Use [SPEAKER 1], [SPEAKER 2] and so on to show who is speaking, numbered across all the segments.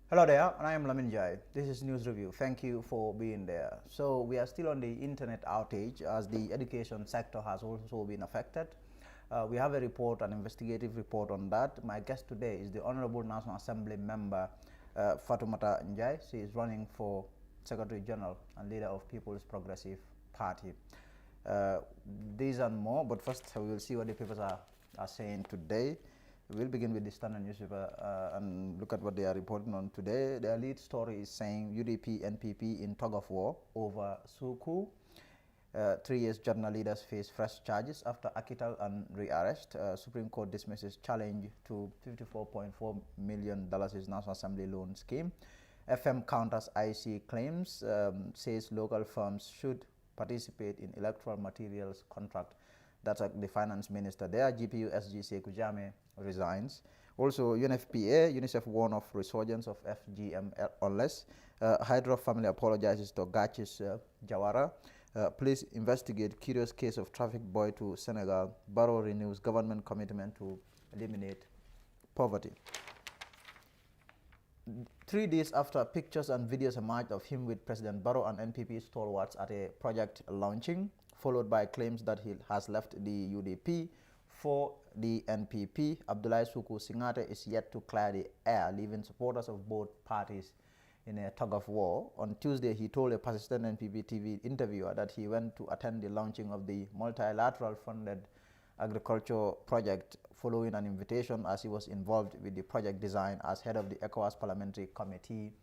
[SPEAKER 1] Hello there, I am Njie. This is News Review. Thank you for being there. So we are still on the internet outage as the education sector has also been affected. We have a report, an investigative report on that. My guest today is the Honorable National Assembly member Fatimata Njie. She is running for Secretary General and leader of People's Progressive Party. These and more, but first we will see what the papers are saying today. We'll begin with the Standard newspaper and look at what they are reporting on today. Their lead story is saying UDP NPP in tug of war over Suku. 3 years journal leaders face fresh charges after acquittal and re-arrest. Supreme Court dismisses challenge to $54.4 million National Assembly loan scheme. FM counters IC claims, says local firms should participate in electoral materials contract. That's the finance minister there. GPU SG Sekou Jammeh resigns. Also, UNFPA, UNICEF warn of resurgence of FGM unless Hydro family apologizes to Gachis Jawara. Police investigate curious case of traffic boy to Senegal. Barrow renews government commitment to eliminate poverty. 3 days after pictures and videos emerged of him with President Barrow and NPP stalwarts at a project launching, followed by claims that he has left the UDP for the NPP, Abdoulaye Suku Singate is yet to clear the air, leaving supporters of both parties in a tug of war. On Tuesday, he told a persistent NPP TV interviewer that he went to attend the launching of the multilateral funded agriculture project following an invitation, as he was involved with the project design as head of the ECOWAS Parliamentary Committee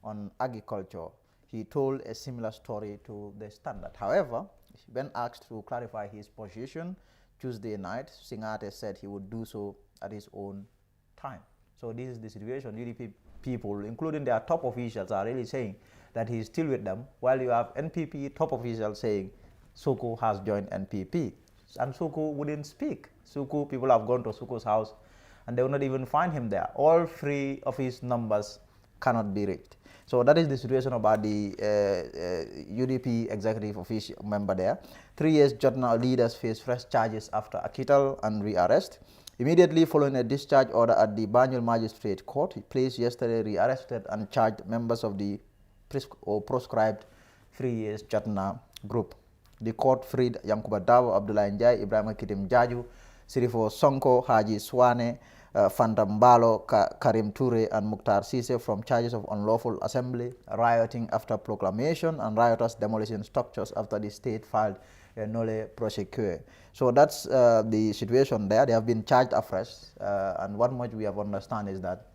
[SPEAKER 1] on Agriculture. He told a similar story to the Standard. However, when asked to clarify his position Tuesday night, Singate said he would do so at his own time. So this is the situation. UDP people, including their top officials, are really saying that he is still with them, while you have NPP top officials saying Suku has joined NPP. And Suku wouldn't speak. Suku, people have gone to Suku's house and they will not even find him there. All 3 of his numbers cannot be reached. So that is the situation about the UDP executive official member there. 3 years journal leaders face fresh charges after acquittal and re-arrest. Immediately following a discharge order at the Banjul Magistrate Court, police yesterday re-arrested and charged members of the proscribed 3 years journal group. The court freed Yankuba Dawo, Abdoulaye Njie, Ibrahima Kitim Jaju, Sirifo Sonko, Haji Swane, Fantambalo, Karim Toure and Mukhtar Sise from charges of unlawful assembly, rioting after proclamation, and rioters demolishing structures after the state filed a nolle prosequi. So that's the situation there. They have been charged afresh, and what much we have understand is that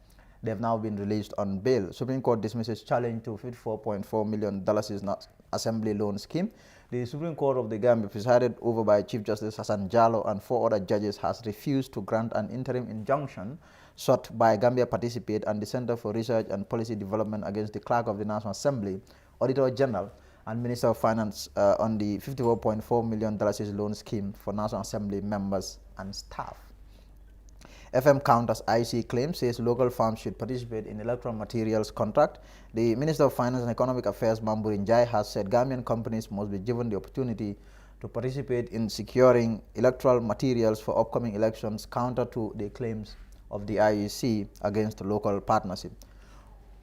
[SPEAKER 1] they have now been released on bail. Supreme Court dismisses challenge to $54.4 million assembly loan scheme. The Supreme Court of the Gambia, presided over by Chief Justice Hassan Jallow and 4 other judges, has refused to grant an interim injunction sought by Gambia Participate and the Center for Research and Policy Development against the Clerk of the National Assembly, Auditor General, and Minister of Finance on the $54.4 million loan scheme for National Assembly members and staff. FM counters IC claims, says local firms should participate in electoral materials contract. The Minister of Finance and Economic Affairs, Mamburin Njie, has said Gambian companies must be given the opportunity to participate in securing electoral materials for upcoming elections, counter to the claims of the IEC against local partnership.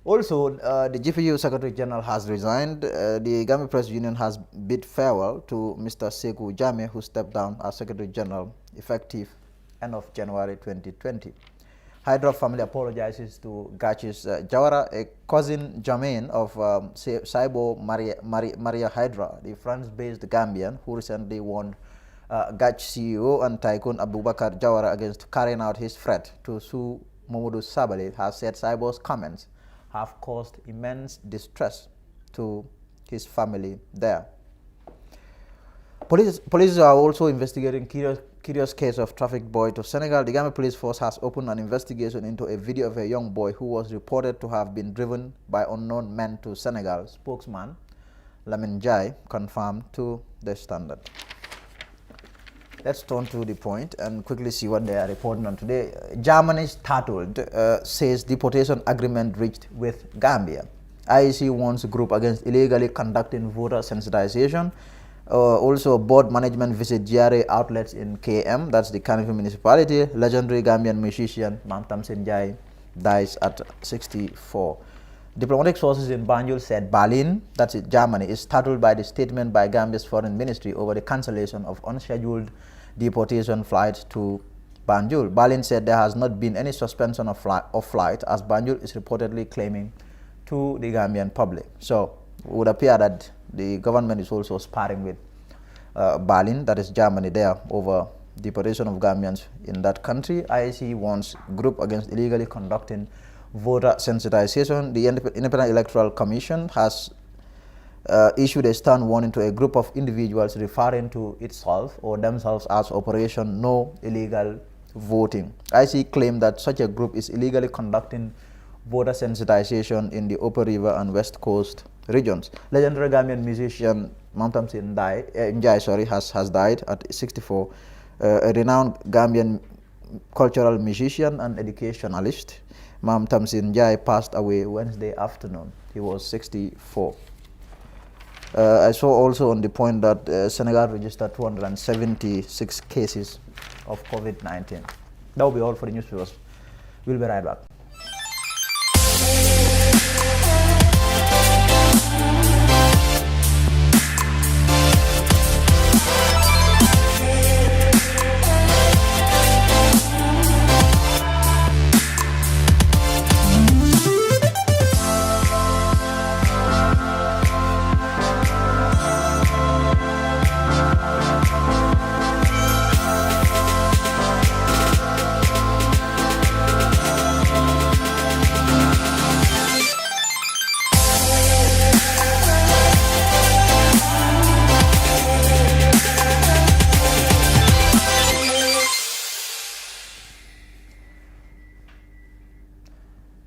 [SPEAKER 1] Also, the GPU Secretary General has resigned. The Gambia Press Union has bid farewell to Mr. Sekou Jammeh, who stepped down as Secretary General effective end of January 2020. Hydro family apologizes to Gachis Jawara, a cousin Jermaine of Saibo Maria Hydra, the France-based Gambian who recently warned Gach CEO and tycoon Abubakar Jawara against carrying out his threat to sue Mamadou Sabali, has said Saibo's comments have caused immense distress to his family there. Police are also investigating curious case of traffic boy to Senegal. The Gambia Police Force has opened an investigation into a video of a young boy who was reported to have been driven by unknown men to Senegal. Spokesman Lamine Njie confirmed to the Standard. Let's turn to the point and quickly see what they are reporting on today. Germany startled, says deportation agreement reached with Gambia. IEC warns group against illegally conducting voter sensitization. Also, board management visit GRA outlets in KM, that's the Kanifing municipality. Legendary Gambian musician Mam Tamsin Njie dies at 64. Diplomatic sources in Banjul said Berlin, that's it, Germany, is startled by the statement by Gambia's foreign ministry over the cancellation of unscheduled deportation flights to Banjul. Berlin said there has not been any suspension of flight, as Banjul is reportedly claiming to the Gambian public. So it would appear that the government is also sparring with Berlin, that is Germany, there over deportation of Gambians in that country. IEC warns group against illegally conducting voter sensitization. The Independent Electoral Commission has issued a stern warning to a group of individuals referring to itself or themselves as Operation No Illegal Voting. IEC claimed that such a group is illegally conducting voter sensitization in the Upper River and West Coast regions. Legendary Gambian musician Fatimata Njie has died at 64. A renowned Gambian cultural musician and educationalist, Fatimata Njie passed away Wednesday afternoon. He was 64. I saw also on the point that Senegal registered 276 cases of COVID-19. That will be all for the newspapers. We'll be right back.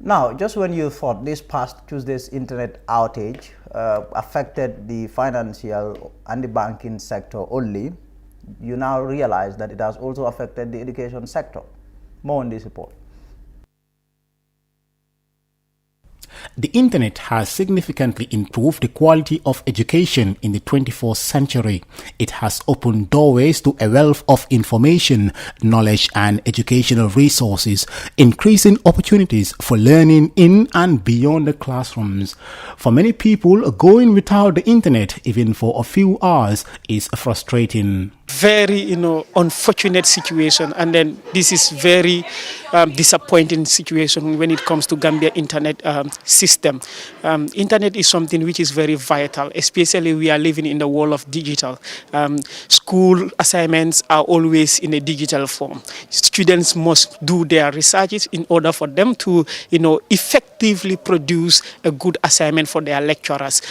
[SPEAKER 1] Now, just when you thought this past Tuesday's internet outage affected the financial and the banking sector only, you now realize that it has also affected the education sector. More on this report.
[SPEAKER 2] The internet has significantly improved the quality of education in the 21st century. It has opened doorways to a wealth of information, knowledge and educational resources, increasing opportunities for learning in and beyond the classrooms. For many people, going without the internet, even for a few hours, is frustrating.
[SPEAKER 3] Very, unfortunate situation, and then this is very disappointing situation when it comes to Gambia internet system. Internet is something which is very vital, especially we are living in the world of digital. School assignments are always in a digital form. Students must do their researches in order for them to, effectively produce a good assignment for their lecturers.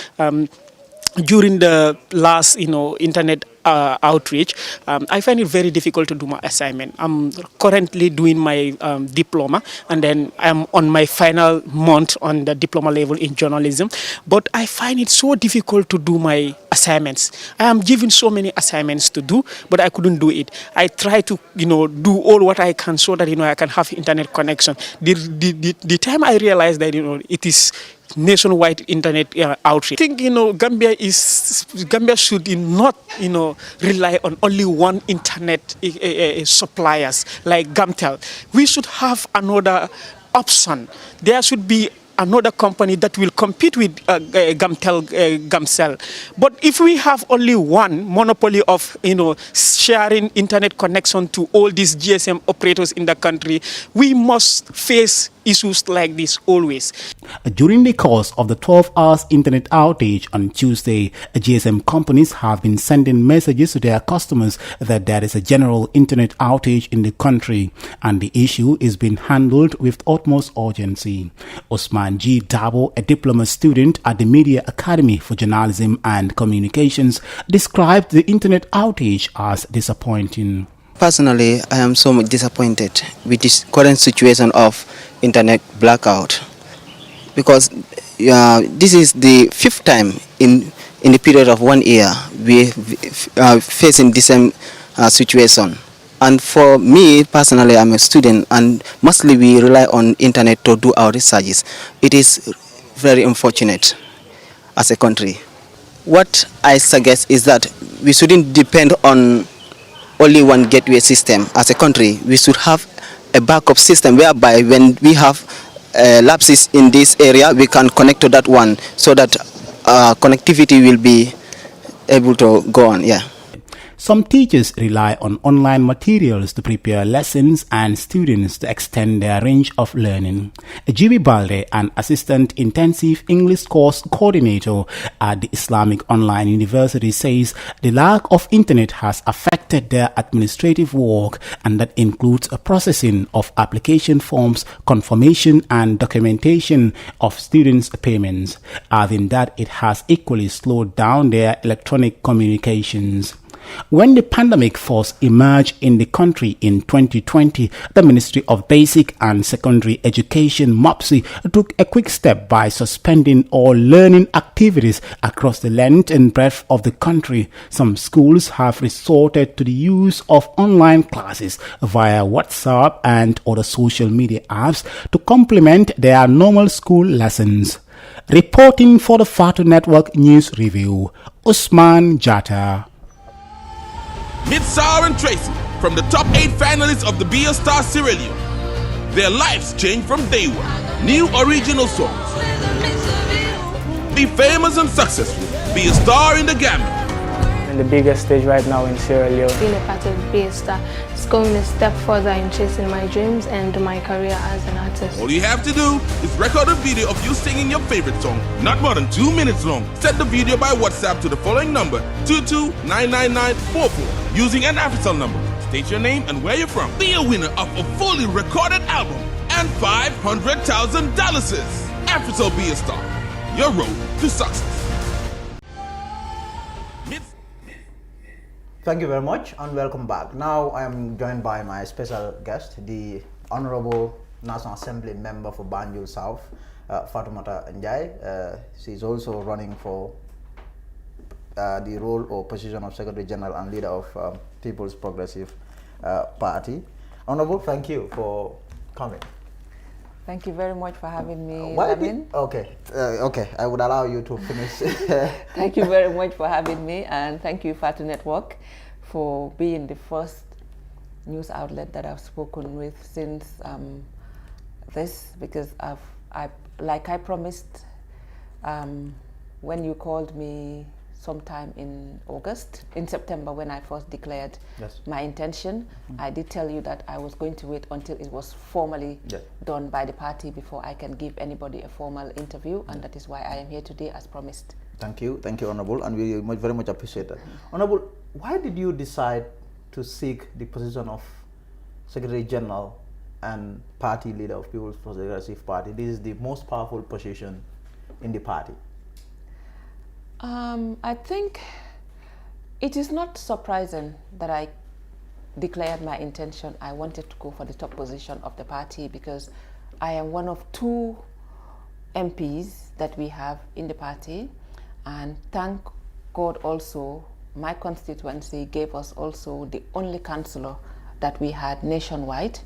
[SPEAKER 3] During the last, internet outreach, I find it very difficult to do my assignment. I'm currently doing my diploma, and then I'm on my final month on the diploma level in journalism. But I find it so difficult to do my assignments. I am given so many assignments to do, but I couldn't do it. I try to, do all what I can so that, I can have internet connection. The time I realized that, it is nationwide internet outreach. I think Gambia should not rely on only one internet suppliers like Gamtel. We should have another option. There should be another company that will compete with Gamcell. But if we have only one monopoly of sharing internet connection to all these GSM operators in the country, we must face issues like this always.
[SPEAKER 2] During the course of the 12 hours internet outage on Tuesday, GSM companies have been sending messages to their customers that there is a general internet outage in the country, and the issue is being handled with utmost urgency. Osman G. Dabo, a diploma student at the Media Academy for Journalism and Communications, described the internet outage as disappointing.
[SPEAKER 4] Personally, I am so much disappointed with this current situation of internet blackout, because this is the 5th time in the period of 1 year we are facing the same situation. And for me personally, I'm a student, and mostly we rely on internet to do our researches. It is very unfortunate as a country. What I suggest is that we shouldn't depend on only one gateway system. As a country, we should have a backup system whereby when we have lapses in this area, we can connect to that one so that connectivity will be able to go on. Yeah.
[SPEAKER 2] Some teachers rely on online materials to prepare lessons and students to extend their range of learning. Jibi Balde, an assistant intensive English course coordinator at the Islamic Online University, says the lack of internet has affected their administrative work, and that includes a processing of application forms, confirmation and documentation of students' payments, adding that it has equally slowed down their electronic communications. When the pandemic first emerged in the country in 2020, the Ministry of Basic and Secondary Education, MOPSI, took a quick step by suspending all learning activities across the length and breadth of the country. Some schools have resorted to the use of online classes via WhatsApp and other social media apps to complement their normal school lessons. Reporting for the Fatu Network News Review, Usman Jata.
[SPEAKER 5] Meet Sarah and Tracy from the top 8 finalists of the Be a Star Sierra Leone. Their lives changed from day one. New original songs. Be famous and successful. Be a star in the Gambia.
[SPEAKER 6] And the biggest stage right now in Sierra Leone.
[SPEAKER 7] Being a part of Be a Star is going a step further in chasing my dreams and my career as an artist.
[SPEAKER 5] All you have to do is record a video of you singing your favorite song, not more than 2 minutes long. Send the video by WhatsApp to the following number, 22-99944, using an AfriCell number. State your name and where you're from. Be a winner of a fully recorded album and $500,000. AfriCell Be a Star, your road to success.
[SPEAKER 1] Thank you very much and welcome back. Now I am joined by my special guest, the Honorable National Assembly Member for Banjul South, Fatimata Njie. She's also running for the role or position of Secretary General and leader of People's Progressive Party. Honorable, thank you for coming.
[SPEAKER 8] Thank you very much for having me.
[SPEAKER 1] Okay, I would allow you to finish.
[SPEAKER 8] Thank you very much for having me, and thank you, Fatu Network, for being the first news outlet that I've spoken with since this, because like I promised when you called me sometime in September when I first declared my intention. I did tell you that I was going to wait until it was formally done by the party before I can give anybody a formal interview, and that is why I am here today as promised.
[SPEAKER 1] Thank you, Honorable, and we very much appreciate that. Honorable, why did you decide to seek the position of Secretary General and party leader of People's Progressive Party? This is the most powerful position in the party.
[SPEAKER 8] I think it is not surprising that I declared my intention. I wanted to go for the top position of the party because I am one of 2 MPs that we have in the party, and thank God also my constituency gave us also the only councillor that we had nationwide,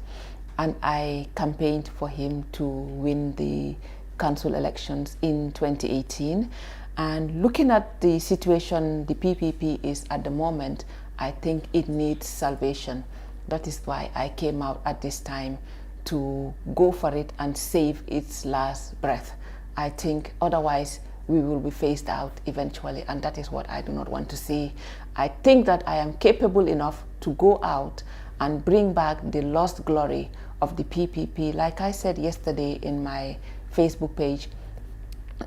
[SPEAKER 8] and I campaigned for him to win the council elections in 2018. And looking at the situation the PPP is at the moment, I think it needs salvation. That is why I came out at this time to go for it and save its last breath. I think otherwise we will be phased out eventually, and that is what I do not want to see. I think that I am capable enough to go out and bring back the lost glory of the PPP. Like I said yesterday in my Facebook page,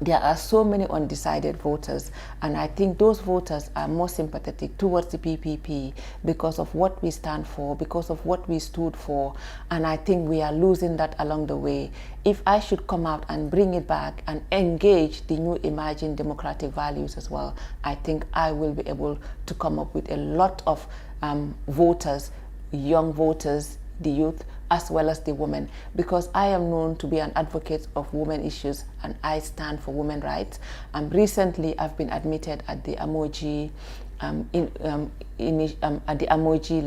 [SPEAKER 8] there are so many undecided voters, and I think those voters are more sympathetic towards the PPP because of what we stand for, because of what we stood for, and I think we are losing that along the way. If I should come out and bring it back and engage the new emerging democratic values as well, I think I will be able to come up with a lot of voters, young voters, the youth, as well as the women, because I am known to be an advocate of women issues and I stand for women rights. Recently, I've been admitted at the Amoji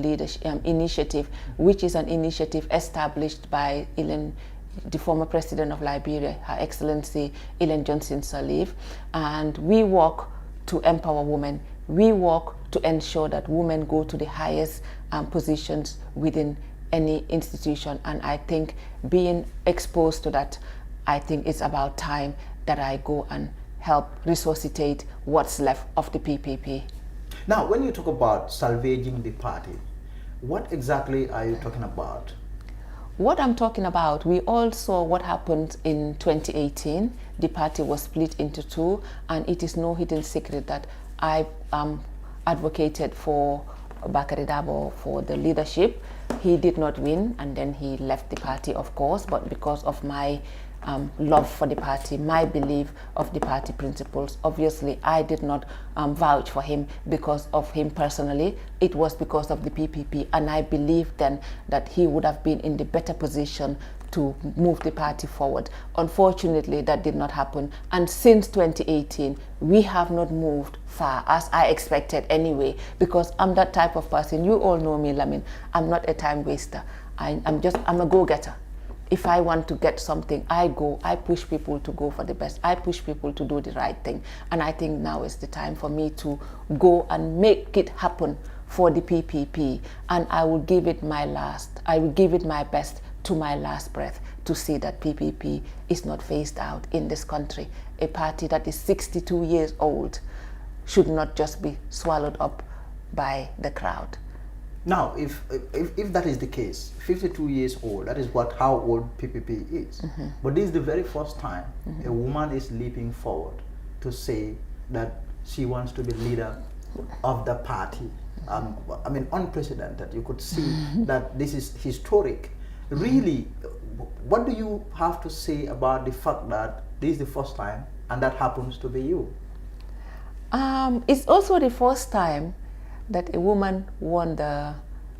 [SPEAKER 8] Leadership Initiative, which is an initiative established by the former president of Liberia, Her Excellency Ellen Johnson Sirleaf, and we work to empower women. We work to ensure that women go to the highest positions within any institution, and I think being exposed to that I think it's about time that I go and help resuscitate what's left of the PPP.
[SPEAKER 1] Now, when you talk about salvaging the party, what exactly are you talking about?
[SPEAKER 8] What I'm talking about, we all saw what happened in 2018. The party was split into two, and it is no hidden secret that I advocated for Bakari Dabo for the leadership. He did not win, and then he left the party, of course, but because of my love for the party, my belief of the party principles, obviously I did not vouch for him because of him personally. It was because of the PPP, and I believed then that he would have been in the better position to move the party forward. Unfortunately, that did not happen, and since 2018 we have not moved far, as I expected anyway, because I'm that type of person. You all know me, Lamin. I'm not a time waster. I'm a go-getter. If I want to get something, I go. I push people to go for the best. I push people to do the right thing. And I think now is the time for me to go and make it happen for the PPP. And I will give it my best to my last breath to see that PPP is not phased out in this country. A party that is 62 years old should not just be swallowed up by the crowd.
[SPEAKER 1] Now, if that is the case, 52 years old, that is how old PPP is. But this is the very first time a woman is leaping forward to say that she wants to be leader of the party. I mean, unprecedented. You could see that this is historic. Really, what do you have to say about the fact that this is the first time and that happens to be you?
[SPEAKER 8] It's also the first time that a woman won the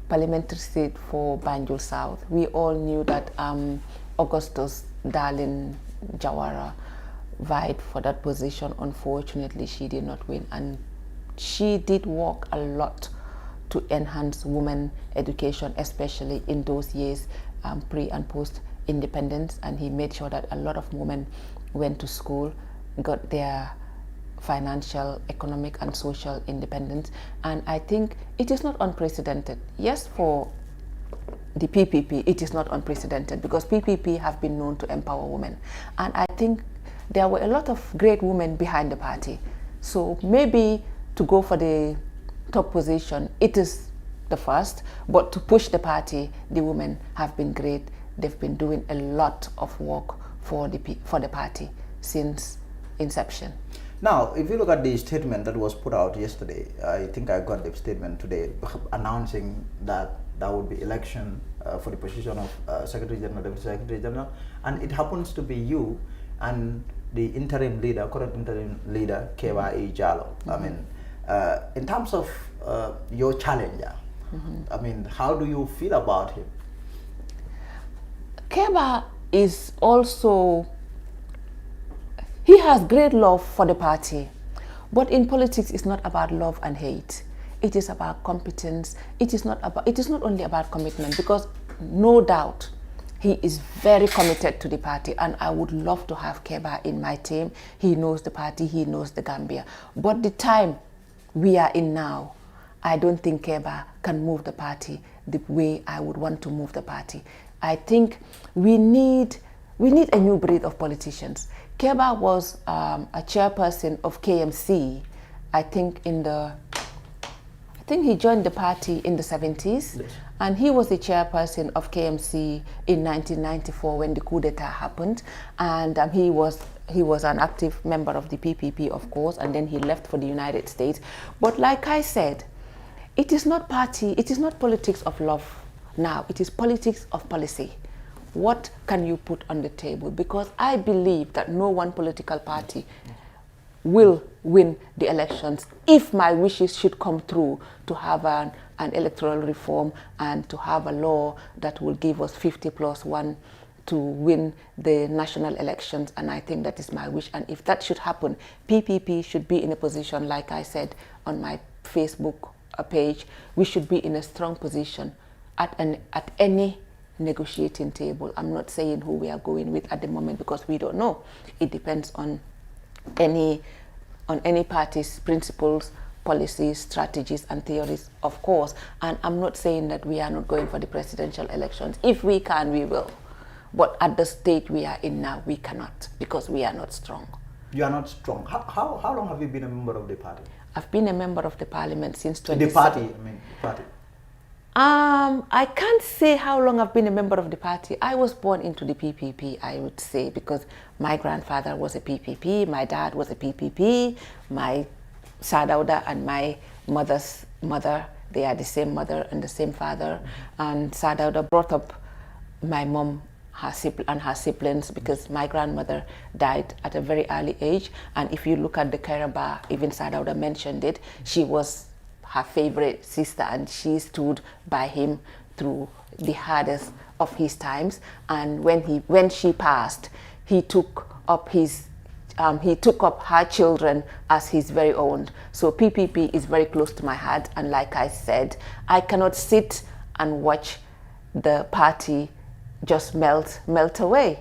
[SPEAKER 8] parliamentary seat for Banjul South. We all knew that Augustus Darlin Jawara vied for that position. Unfortunately, she did not win, and she did work a lot to enhance women education, especially in those years pre and post independence, and he made sure that a lot of women went to school, got their financial, economic and social independence. And I think it is not unprecedented. Yes, for the PPP it is not unprecedented, because PPP have been known to empower women, and I think there were a lot of great women behind the party. So maybe to go for the top position, it is the first, but to push the party, the women have been great. They've been doing a lot of work for the party since inception.
[SPEAKER 1] Now, if you look at the statement that was put out yesterday, I think I got the statement today announcing that there would be election for the position of Secretary General, Deputy Secretary General, and it happens to be you and the interim leader, current interim leader, Kewa Ijalo. I mean, in terms of your challenger, I mean, how do you feel about him?
[SPEAKER 8] Kewa is also, he has great love for the party, but in politics it's not about love and hate. It is about competence. It is not only about commitment, because no doubt he is very committed to the party, and I would love to have Kewa in my team. He knows the party, he knows the Gambia. But the time we are in now, I don't think Kewa can move the party the way I would want to move the party. I think we need a new breed of politicians. Kewa was a chairperson of KMC, I think he joined the party in the 70s, yes. And he was the chairperson of KMC in 1994 when the coup d'etat happened, and he was an active member of the PPP, of course, and then he left for the United States. But like I said, it is not politics of love now, it is politics of policy. What can you put on the table? Because I believe that no one political party will win the elections if my wishes should come through to have an electoral reform and to have a law that will give us 50+1 to win the national elections. And I think that is my wish. And if that should happen, PPP should be in a position, like I said on my Facebook page, we should be in a strong position at any negotiating table. I'm not saying who we are going with at the moment, because we don't know. It depends on any party's principles, policies, strategies and theories, of course. And I'm not saying that we are not going for the presidential elections. If we can, we will. But at the stage we are in now, we cannot, because we are not strong.
[SPEAKER 1] You are not strong. How long have you been a member of the party?
[SPEAKER 8] I've been a member of the parliament since
[SPEAKER 1] The party, party.
[SPEAKER 8] I can't say how long I've been a member of the party. I was born into the PPP, I would say, because my grandfather was a PPP, my dad was a PPP, my Sadauda and my mother's mother, they are the same mother and the same father. And Sadauda brought up my mom and her siblings, because my grandmother died at a very early age. And if you look at the Karaba, even Sadauda mentioned it, she was her favorite sister, and she stood by him through the hardest of his times. And when she passed, he took up her children as his very own. So PPP is very close to my heart, and like I said, I cannot sit and watch the party just melt away.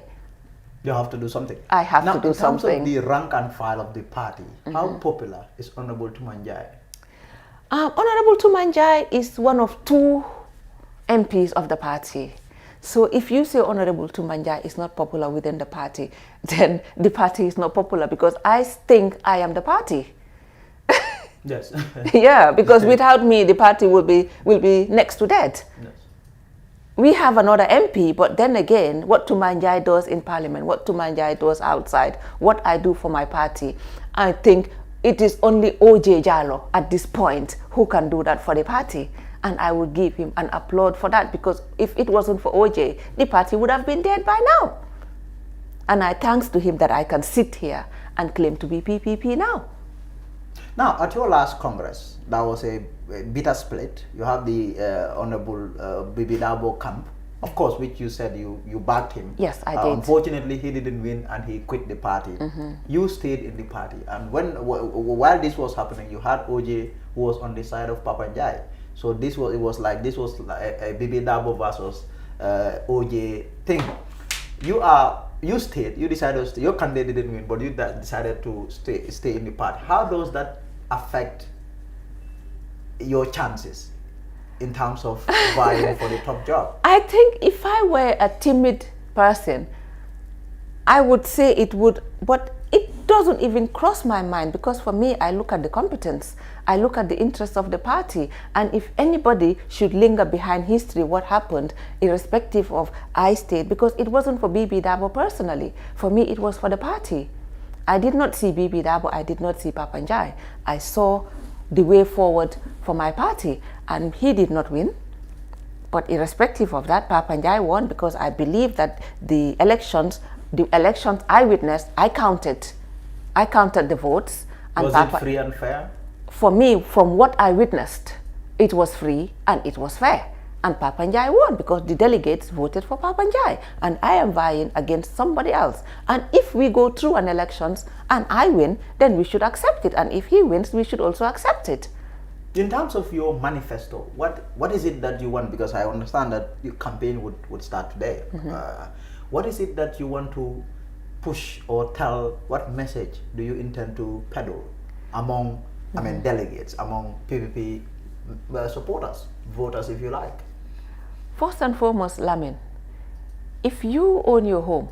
[SPEAKER 1] You have to do something.
[SPEAKER 8] I have to do something.
[SPEAKER 1] In terms of the rank and file of the party, how popular is Honorable Njie?
[SPEAKER 8] Honorable Njie is one of 2 MPs of the party. So if you say Honorable Njie is not popular within the party, then the party is not popular, because I think I am the party.
[SPEAKER 1] Yes.
[SPEAKER 8] Yeah, because without me, the party will be next to dead. Yes. We have another MP, but then again, what Njie does in Parliament, what Njie does outside, what I do for my party, I think it is only OJ Jallow at this point who can do that for the party. And I would give him an applaud for that, because if it wasn't for OJ, the party would have been dead by now. And I thanks to him that I can sit here and claim to be PPP now.
[SPEAKER 1] Now, at your last Congress, there was a bitter split. You have the Honorable Bibi Dabo camp, of course, which you said you backed him.
[SPEAKER 8] Yes, I did.
[SPEAKER 1] Unfortunately, he didn't win and he quit the party. You stayed in the party. And while this was happening, you had OJ who was on the side of Papa Njie. So this was like a Bibi Dabo versus OJ thing. You stayed. You decided to stay. Your candidate didn't win, but you decided to stay in the party. How does that affect your chances in terms of vying for the top job?
[SPEAKER 8] I think if I were a timid person, I would say it would, but it doesn't even cross my mind, because for me, I look at the competence, I look at the interests of the party, and if anybody should linger behind history, what happened, irrespective of I stayed, because it wasn't for Bibi Dabo personally. For me, it was for the party. I did not see Bibi Dabo, I did not see Papa Njie. I saw the way forward for my party, and he did not win. But irrespective of that, Papa Njie won, because I believe that the elections I witnessed, I counted the votes. And
[SPEAKER 1] was it free and fair?
[SPEAKER 8] For me, from what I witnessed, it was free and it was fair. And Papa Njie won, because the delegates voted for Papa Njie, and I am vying against somebody else. And if we go through an elections and I win, then we should accept it. And if he wins, we should also accept it.
[SPEAKER 1] In terms of your manifesto, what is it that you want? Because I understand that your campaign would start today. What is it that you want to push or tell? What message do you intend to peddle among, delegates, among PPP supporters, voters, if you like?
[SPEAKER 8] First and foremost, Lamin, if you own your home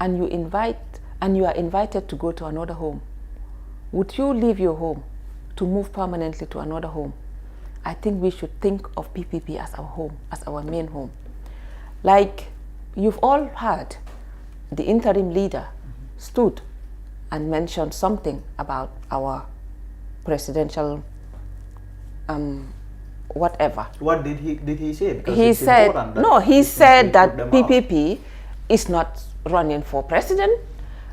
[SPEAKER 8] and you are invited to go to another home, would you leave your home to move permanently to another home? I think we should think of PPP as our home, as our main home. Like you've all heard, the interim leader stood and mentioned something about our presidential whatever.
[SPEAKER 1] What did he say? Because
[SPEAKER 8] he said he said that PPP is not running for president,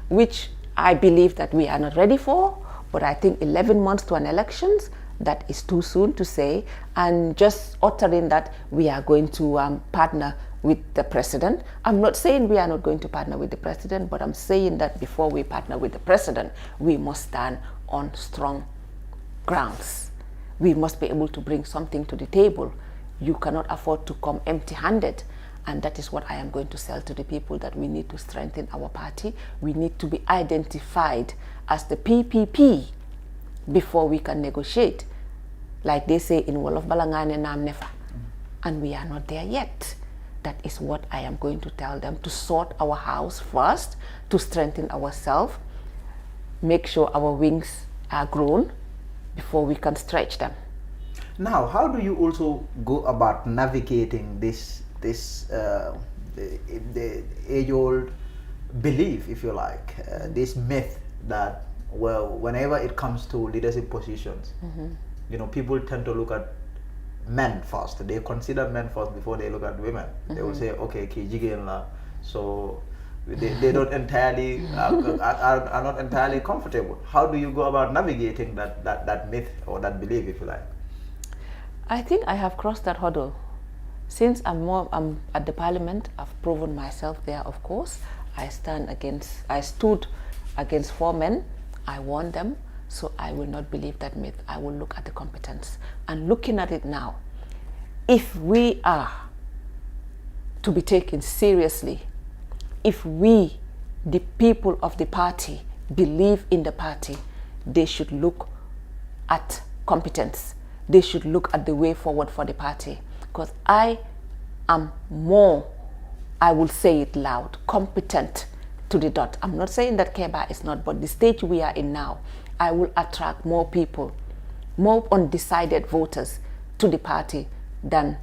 [SPEAKER 8] which I believe that we are not ready for. But I think 11 months to an elections, that is too soon to say. And just uttering that we are going to partner with the president. I'm not saying we are not going to partner with the president, but I'm saying that before we partner with the president, we must stand on strong grounds. We must be able to bring something to the table. You cannot afford to come empty-handed. And that is what I am going to sell to the people, that we need to strengthen our party. We need to be identified as the PPP before we can negotiate. Like they say in Wolof Balangane Nam Nefa. And we are not there yet. that is what I am going to tell them, to sort our house first, to strengthen ourselves, make sure our wings are grown before we can stretch them.
[SPEAKER 1] Now, how do you also go about navigating this the age-old belief, if you like, this myth that, well, whenever it comes to leadership positions, you know, people tend to look at men first. They consider men first before they look at women. They will say, okay, so they don't entirely are not entirely comfortable. How do you go about navigating that myth or that belief, if you like?
[SPEAKER 8] I think I have crossed that hurdle. Since I'm at the Parliament, I've proven myself there, of course. I stood against 4 men. I won them, so I will not believe that myth. I will look at the competence. And looking at it now, if we are to be taken seriously, if we, the people of the party, believe in the party, they should look at competence. They should look at the way forward for the party. Because I am more, I will say it loud, competent to the dot. I'm not saying that Keba is not, but the stage we are in now, I will attract more people, more undecided voters to the party than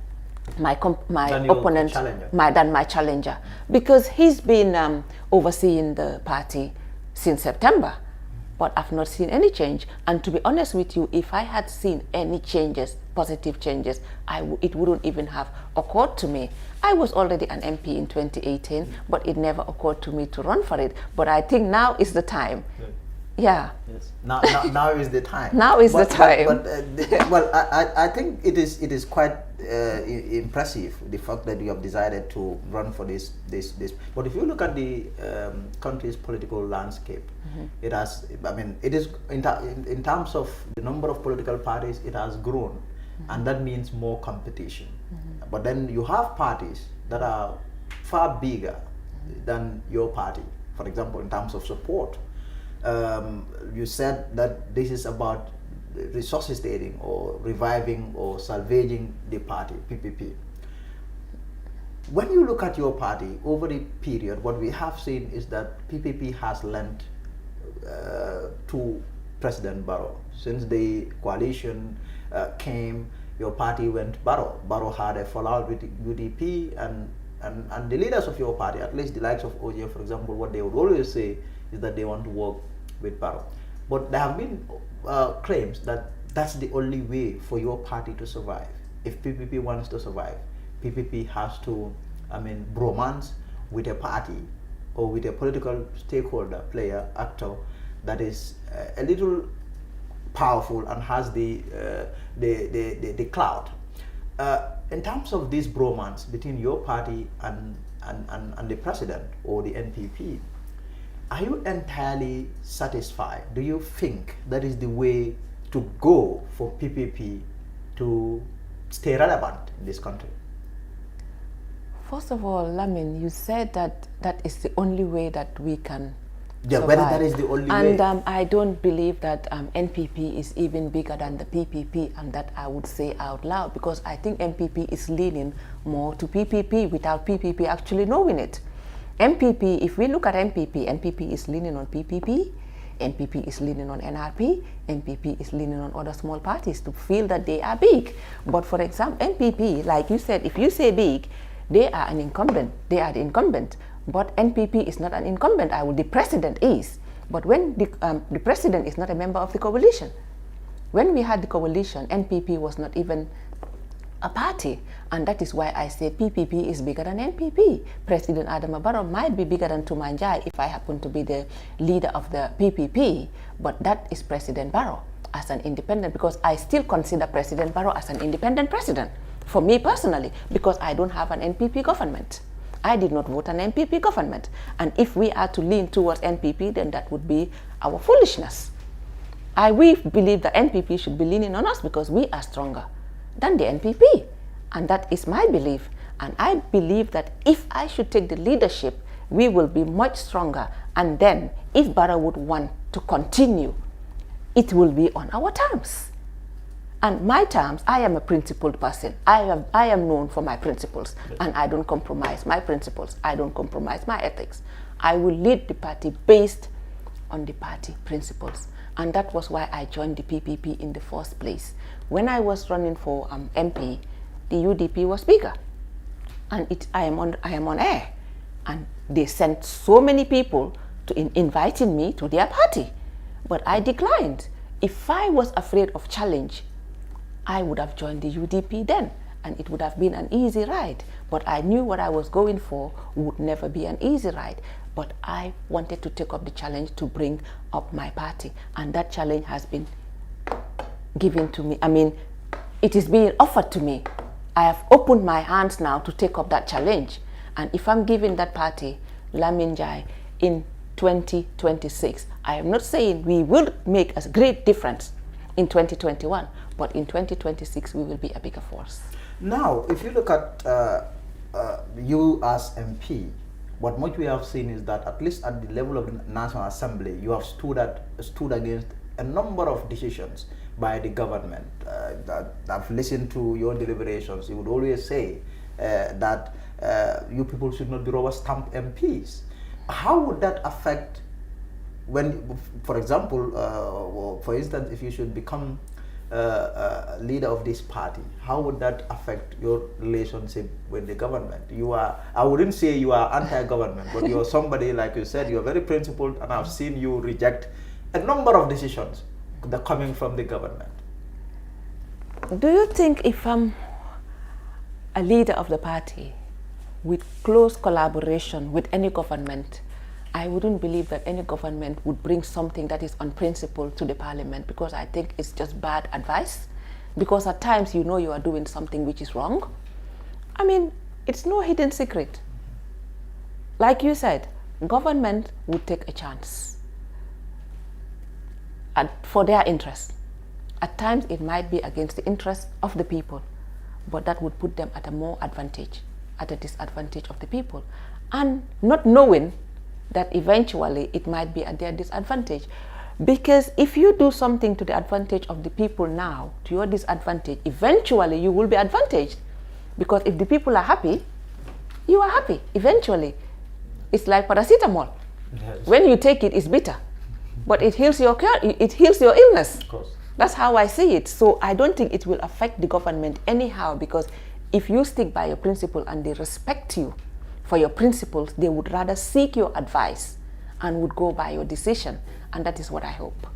[SPEAKER 8] my opponent, than my challenger. Because he's been overseeing the party since September, but I've not seen any change. And to be honest with you, if I had seen any changes, positive changes, it wouldn't even have occurred to me. I was already an MP in 2018, but it never occurred to me to run for it. But I think now is the time. Yeah.
[SPEAKER 1] Yes. Now is the time.
[SPEAKER 8] Now is the time.
[SPEAKER 1] Well, I think it is quite impressive, the fact that you have decided to run for this. But if you look at the country's political landscape, it has. I mean, it is in terms of the number of political parties, it has grown, and that means more competition. But then you have parties that are far bigger than your party. For example, in terms of support. You said that this is about resuscitating or reviving or salvaging the party, PPP. When you look at your party over the period, what we have seen is that PPP has lent to President Barrow. Since the coalition came, your party went Barrow. Barrow had a fallout with UDP, and the leaders of your party, at least the likes of OJ, for example, what they would always say is that they want to work with Barrow. But there have been claims that that's the only way for your party to survive. If PPP wants to survive, PPP has to, bromance with a party or with a political stakeholder, player, actor that is a little powerful and has the clout. In terms of this bromance between your party and the president or the NPP, are you entirely satisfied? Do you think that is the way to go for PPP to stay relevant in this country?
[SPEAKER 8] First of all, Lamin, you said that is the only way that we can survive.
[SPEAKER 1] Whether that is the only way.
[SPEAKER 8] And I don't believe that NPP is even bigger than the PPP, and that I would say out loud, because I think NPP is leaning more to PPP without PPP actually knowing it. MPP, if we look at MPP, NPP is leaning on PPP, NPP is leaning on NRP, NPP is leaning on other small parties to feel that they are big. But for example, NPP, like you said, if you say big, they are an incumbent, they are the incumbent. But NPP is not an incumbent, the president is. But when the president is not a member of the coalition. When we had the coalition, NPP was not even a party, and that is why I say PPP is bigger than NPP. President Adama Barrow might be bigger than Njie if I happen to be the leader of the PPP, but that is President Barrow as an independent, because I still consider President Barrow as an independent president, for me personally, because I don't have an NPP government. I did not vote an NPP government, and if we are to lean towards NPP, then that would be our foolishness. We believe the NPP should be leaning on us because we are stronger than the NPP, and that is my belief. And I believe that if I should take the leadership, we will be much stronger, and then if Barrow would want to continue, it will be on our terms. And my terms, I am a principled person. I am known for my principles, and I don't compromise my principles. I don't compromise my ethics. I will lead the party based on the party principles. And that was why I joined the PPP in the first place. When I was running for MP, the UDP was bigger. And I am on air. And they sent so many people to inviting me to their party. But I declined. If I was afraid of challenge, I would have joined the UDP then, and it would have been an easy ride. But I knew what I was going for would never be an easy ride. But I wanted to take up the challenge to bring up my party, and that challenge has been given to me. I mean, it is being offered to me. I have opened my hands now to take up that challenge. And if I'm giving that party, Lamin Njie, in 2026, I am not saying we will make a great difference in 2021, but in 2026 we will be a bigger force.
[SPEAKER 1] Now, if you look at you as MP, what much we have seen is that at least at the level of the National Assembly, you have stood against a number of decisions by the government. That I've listened to your deliberations. You would always say that you people should not be rubber stamp MPs. How would that affect when, for example, for instance, if you should become leader of this party, how would that affect your relationship with the government? You are, I wouldn't say you are anti-government, but you are somebody, like you said, you are very principled, and I've seen you reject a number of decisions that are coming from the government.
[SPEAKER 8] Do you think if I'm a leader of the party with close collaboration with any government, I wouldn't believe that any government would bring something that is unprincipled to the parliament, because I think it's just bad advice. Because at times you know you are doing something which is wrong. I mean, it's no hidden secret. Like you said, government would take a chance for their interest. At times it might be against the interest of the people, but that would put them at a more advantage, at a disadvantage of the people. And not knowing that eventually it might be at their disadvantage. Because if you do something to the advantage of the people now, to your disadvantage, eventually you will be advantaged. Because if the people are happy, you are happy, eventually. It's like paracetamol. Yes. When you take it, it's bitter, but it heals your illness.
[SPEAKER 1] Of course.
[SPEAKER 8] That's how I see it. So I don't think it will affect the government anyhow, because if you stick by your principle and they respect you for your principles, they would rather seek your advice and would go by your decision, and that is what I hope.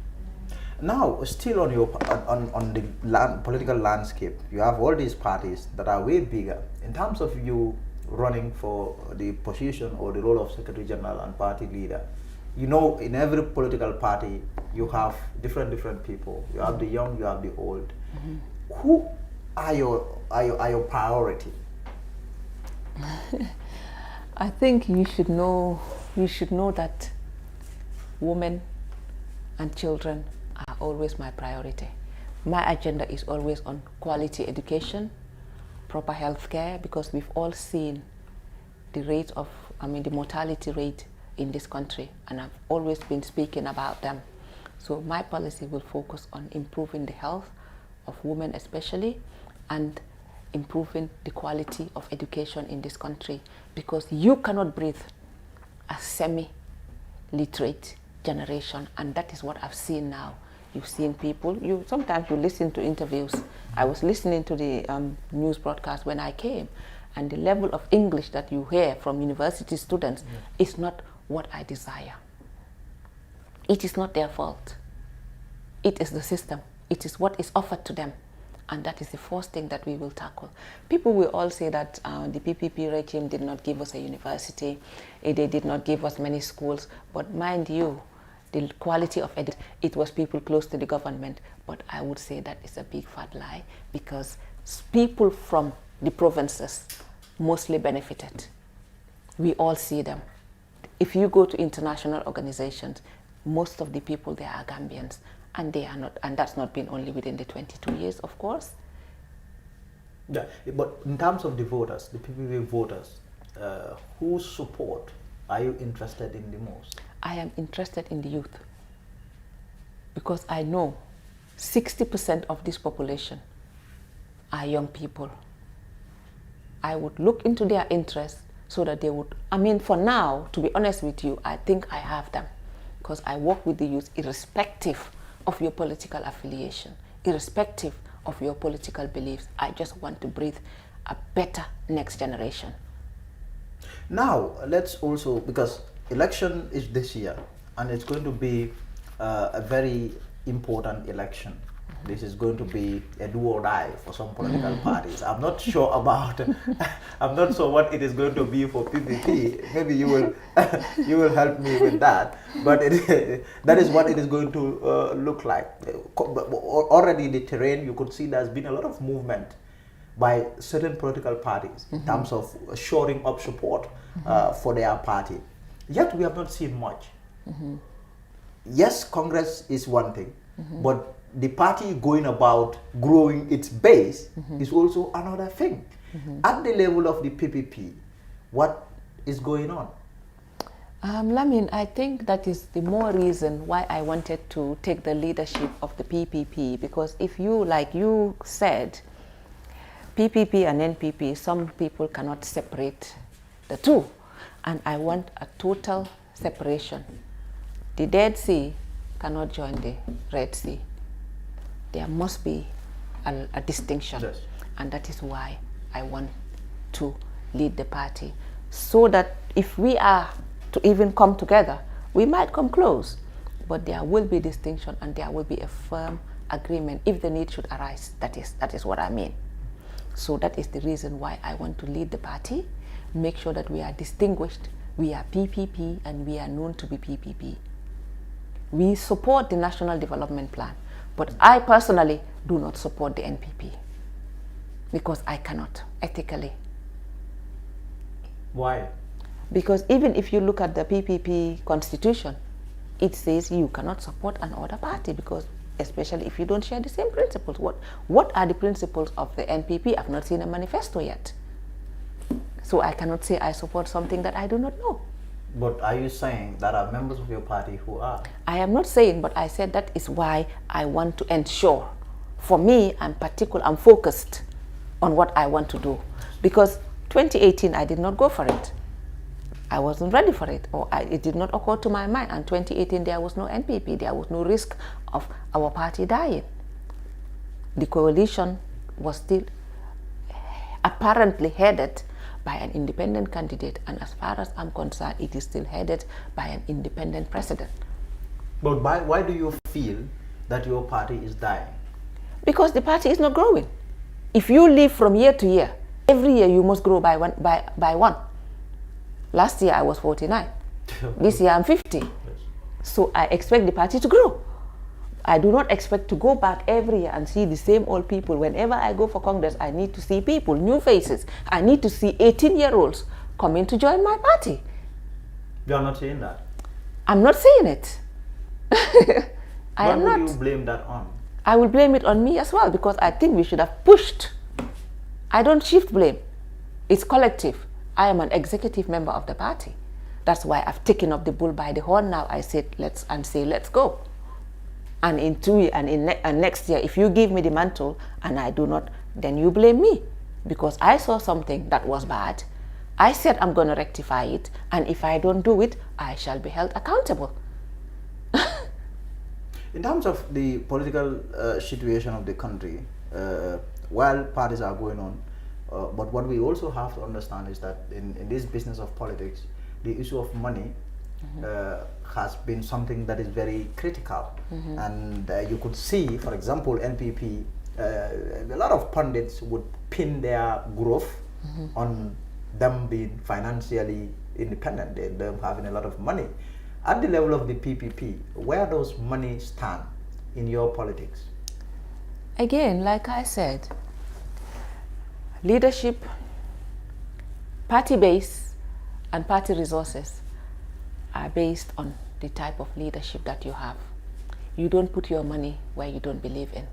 [SPEAKER 1] Now, still on your on the political landscape, you have all these parties that are way bigger. In terms of you running for the position or the role of Secretary General and party leader, you know, in every political party, you have different people. You have the young, you have the old. Mm-hmm. Who are your priority?
[SPEAKER 8] I think you should know that women and children are always my priority. My agenda is always on quality education, proper health care, because we've all seen the rate of, the mortality rate in this country, and I've always been speaking about them. So my policy will focus on improving the health of women especially, and improving the quality of education in this country, because you cannot breathe a semi-literate generation, and that is what I've seen now. You've seen people, sometimes you listen to interviews. I was listening to the news broadcast when I came, and the level of English that you hear from university students is not what I desire. It is not their fault. It is the system. It is what is offered to them. And that is the first thing that we will tackle. People will all say that the PPP regime did not give us a university, they did not give us many schools, but mind you, the quality of education, it was people close to the government. But I would say that is a big fat lie, because people from the provinces mostly benefited. We all see them. If you go to international organizations, most of the people there are Gambians. And they are not, and that's not been only within the 22 years, of course.
[SPEAKER 1] Yeah, but in terms of the voters, the PPP voters, whose support are you interested in the most?
[SPEAKER 8] I am interested in the youth, because I know 60% of this population are young people. I would look into their interests so that they would, I mean, for now, to be honest with you, I think I have them because I work with the youth irrespective of your political affiliation, irrespective of your political beliefs. I just want to breathe a better next generation.
[SPEAKER 1] Now, let's also, because election is this year, and it's going to be a very important election. This is going to be a do or die for some political parties. I'm not sure about, I'm not sure what it is going to be for PPP. Maybe you will, you will help me with that. But that is what it is going to look like. Already the terrain, you could see there's been a lot of movement by certain political parties in terms of shoring up support for their party. Yet we have not seen much. Yes, Congress is one thing, but the party going about growing its base is also another thing. At the level of the PPP, what is going on?
[SPEAKER 8] Lamin, I think that is the more reason why I wanted to take the leadership of the PPP, because if you, like you said, PPP and NPP, some people cannot separate the two, and I want a total separation. The Dead Sea cannot join the Red Sea. There must be a distinction, yes. And that is why I want to lead the party, so that if we are to even come together, we might come close, but there will be distinction and there will be a firm agreement if the need should arise. That is what I mean. So that is the reason why I want to lead the party, make sure that we are distinguished, we are PPP and we are known to be PPP. We support the National Development Plan, but I personally do not support the NPP because I cannot ethically.
[SPEAKER 1] Why? Because
[SPEAKER 8] even if you look at the PPP constitution, it says you cannot support another party, because especially if you don't share the same principles. What are the principles of the NPP? I've not seen a manifesto yet. So I cannot say I support something that I do not know.
[SPEAKER 1] But are you saying that are members of your party who are?
[SPEAKER 8] I am not saying, but I said that is why I want to ensure. For me, I'm focused on what I want to do. Because 2018, I did not go for it. I wasn't ready for it, or it did not occur to my mind. And 2018, there was no NPP. There was no risk of our party dying. The coalition was still apparently headed by an independent candidate, and as far as I'm concerned, it is still headed by an independent president.
[SPEAKER 1] But why do you feel that your party is dying?
[SPEAKER 8] Because the party is not growing. If you live from year to year, every year you must grow by one. Last year I was 49. This year I'm 50. Yes. So I expect the party to grow. I do not expect to go back every year and see the same old people. Whenever I go for Congress, I need to see people, new faces. I need to see 18-year-olds coming to join my party.
[SPEAKER 1] You are not saying that?
[SPEAKER 8] I'm not saying it.
[SPEAKER 1] What would you blame that on?
[SPEAKER 8] I will blame it on me as well, because I think we should have pushed. I don't shift blame. It's collective. I am an executive member of the party. That's why I've taken up the bull by the horn now. I said, let's go. And in 2 years, and next year, if you give me the mantle and I do not, then you blame me, because I saw something that was bad. I said I'm going to rectify it, and if I don't do it, I shall be held accountable.
[SPEAKER 1] In terms of the political situation of the country, while parties are going on, but what we also have to understand is that in this business of politics, the issue of money has been something that is very critical. And you could see, for example, NPP, a lot of pundits would pin their growth on them being financially independent, them having a lot of money. At the level of the PPP, where does money stand in your politics?
[SPEAKER 8] Again, like I said, leadership, party base, and party resources are based on the type of leadership that you have. You don't put your money where you don't believe in.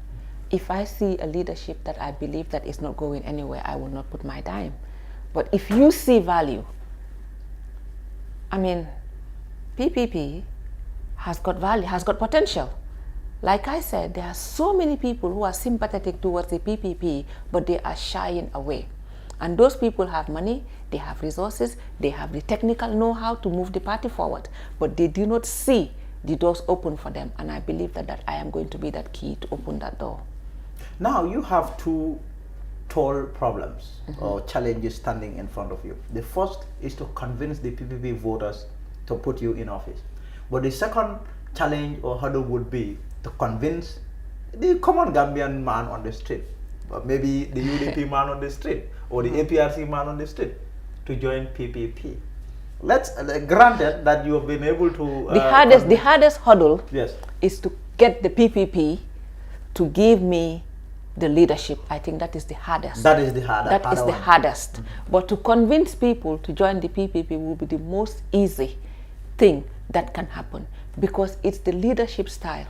[SPEAKER 8] If I see a leadership that I believe that is not going anywhere, I will not put my dime. But if you see value, I mean, PPP has got value, has got potential. Like I said, there are so many people who are sympathetic towards the PPP, but they are shying away. And those people have money, they have resources, they have the technical know-how to move the party forward, but they do not see the doors open for them. And I believe that I am going to be that key to open that door.
[SPEAKER 1] Now you have two tall problems or challenges standing in front of you. The first is to convince the PPP voters to put you in office. But the second challenge or hurdle would be to convince the common Gambian man on the street, or maybe the UDP man on the street, or the APRC man on the street, to join PPP. Let's granted that you have been able to.
[SPEAKER 8] The hardest hurdle,
[SPEAKER 1] yes,
[SPEAKER 8] is to get the PPP to give me the leadership. I think that is the hardest.
[SPEAKER 1] That is the hardest.
[SPEAKER 8] That is the hardest. But to convince people to join the PPP will be the most easy thing that can happen, because it's the leadership style.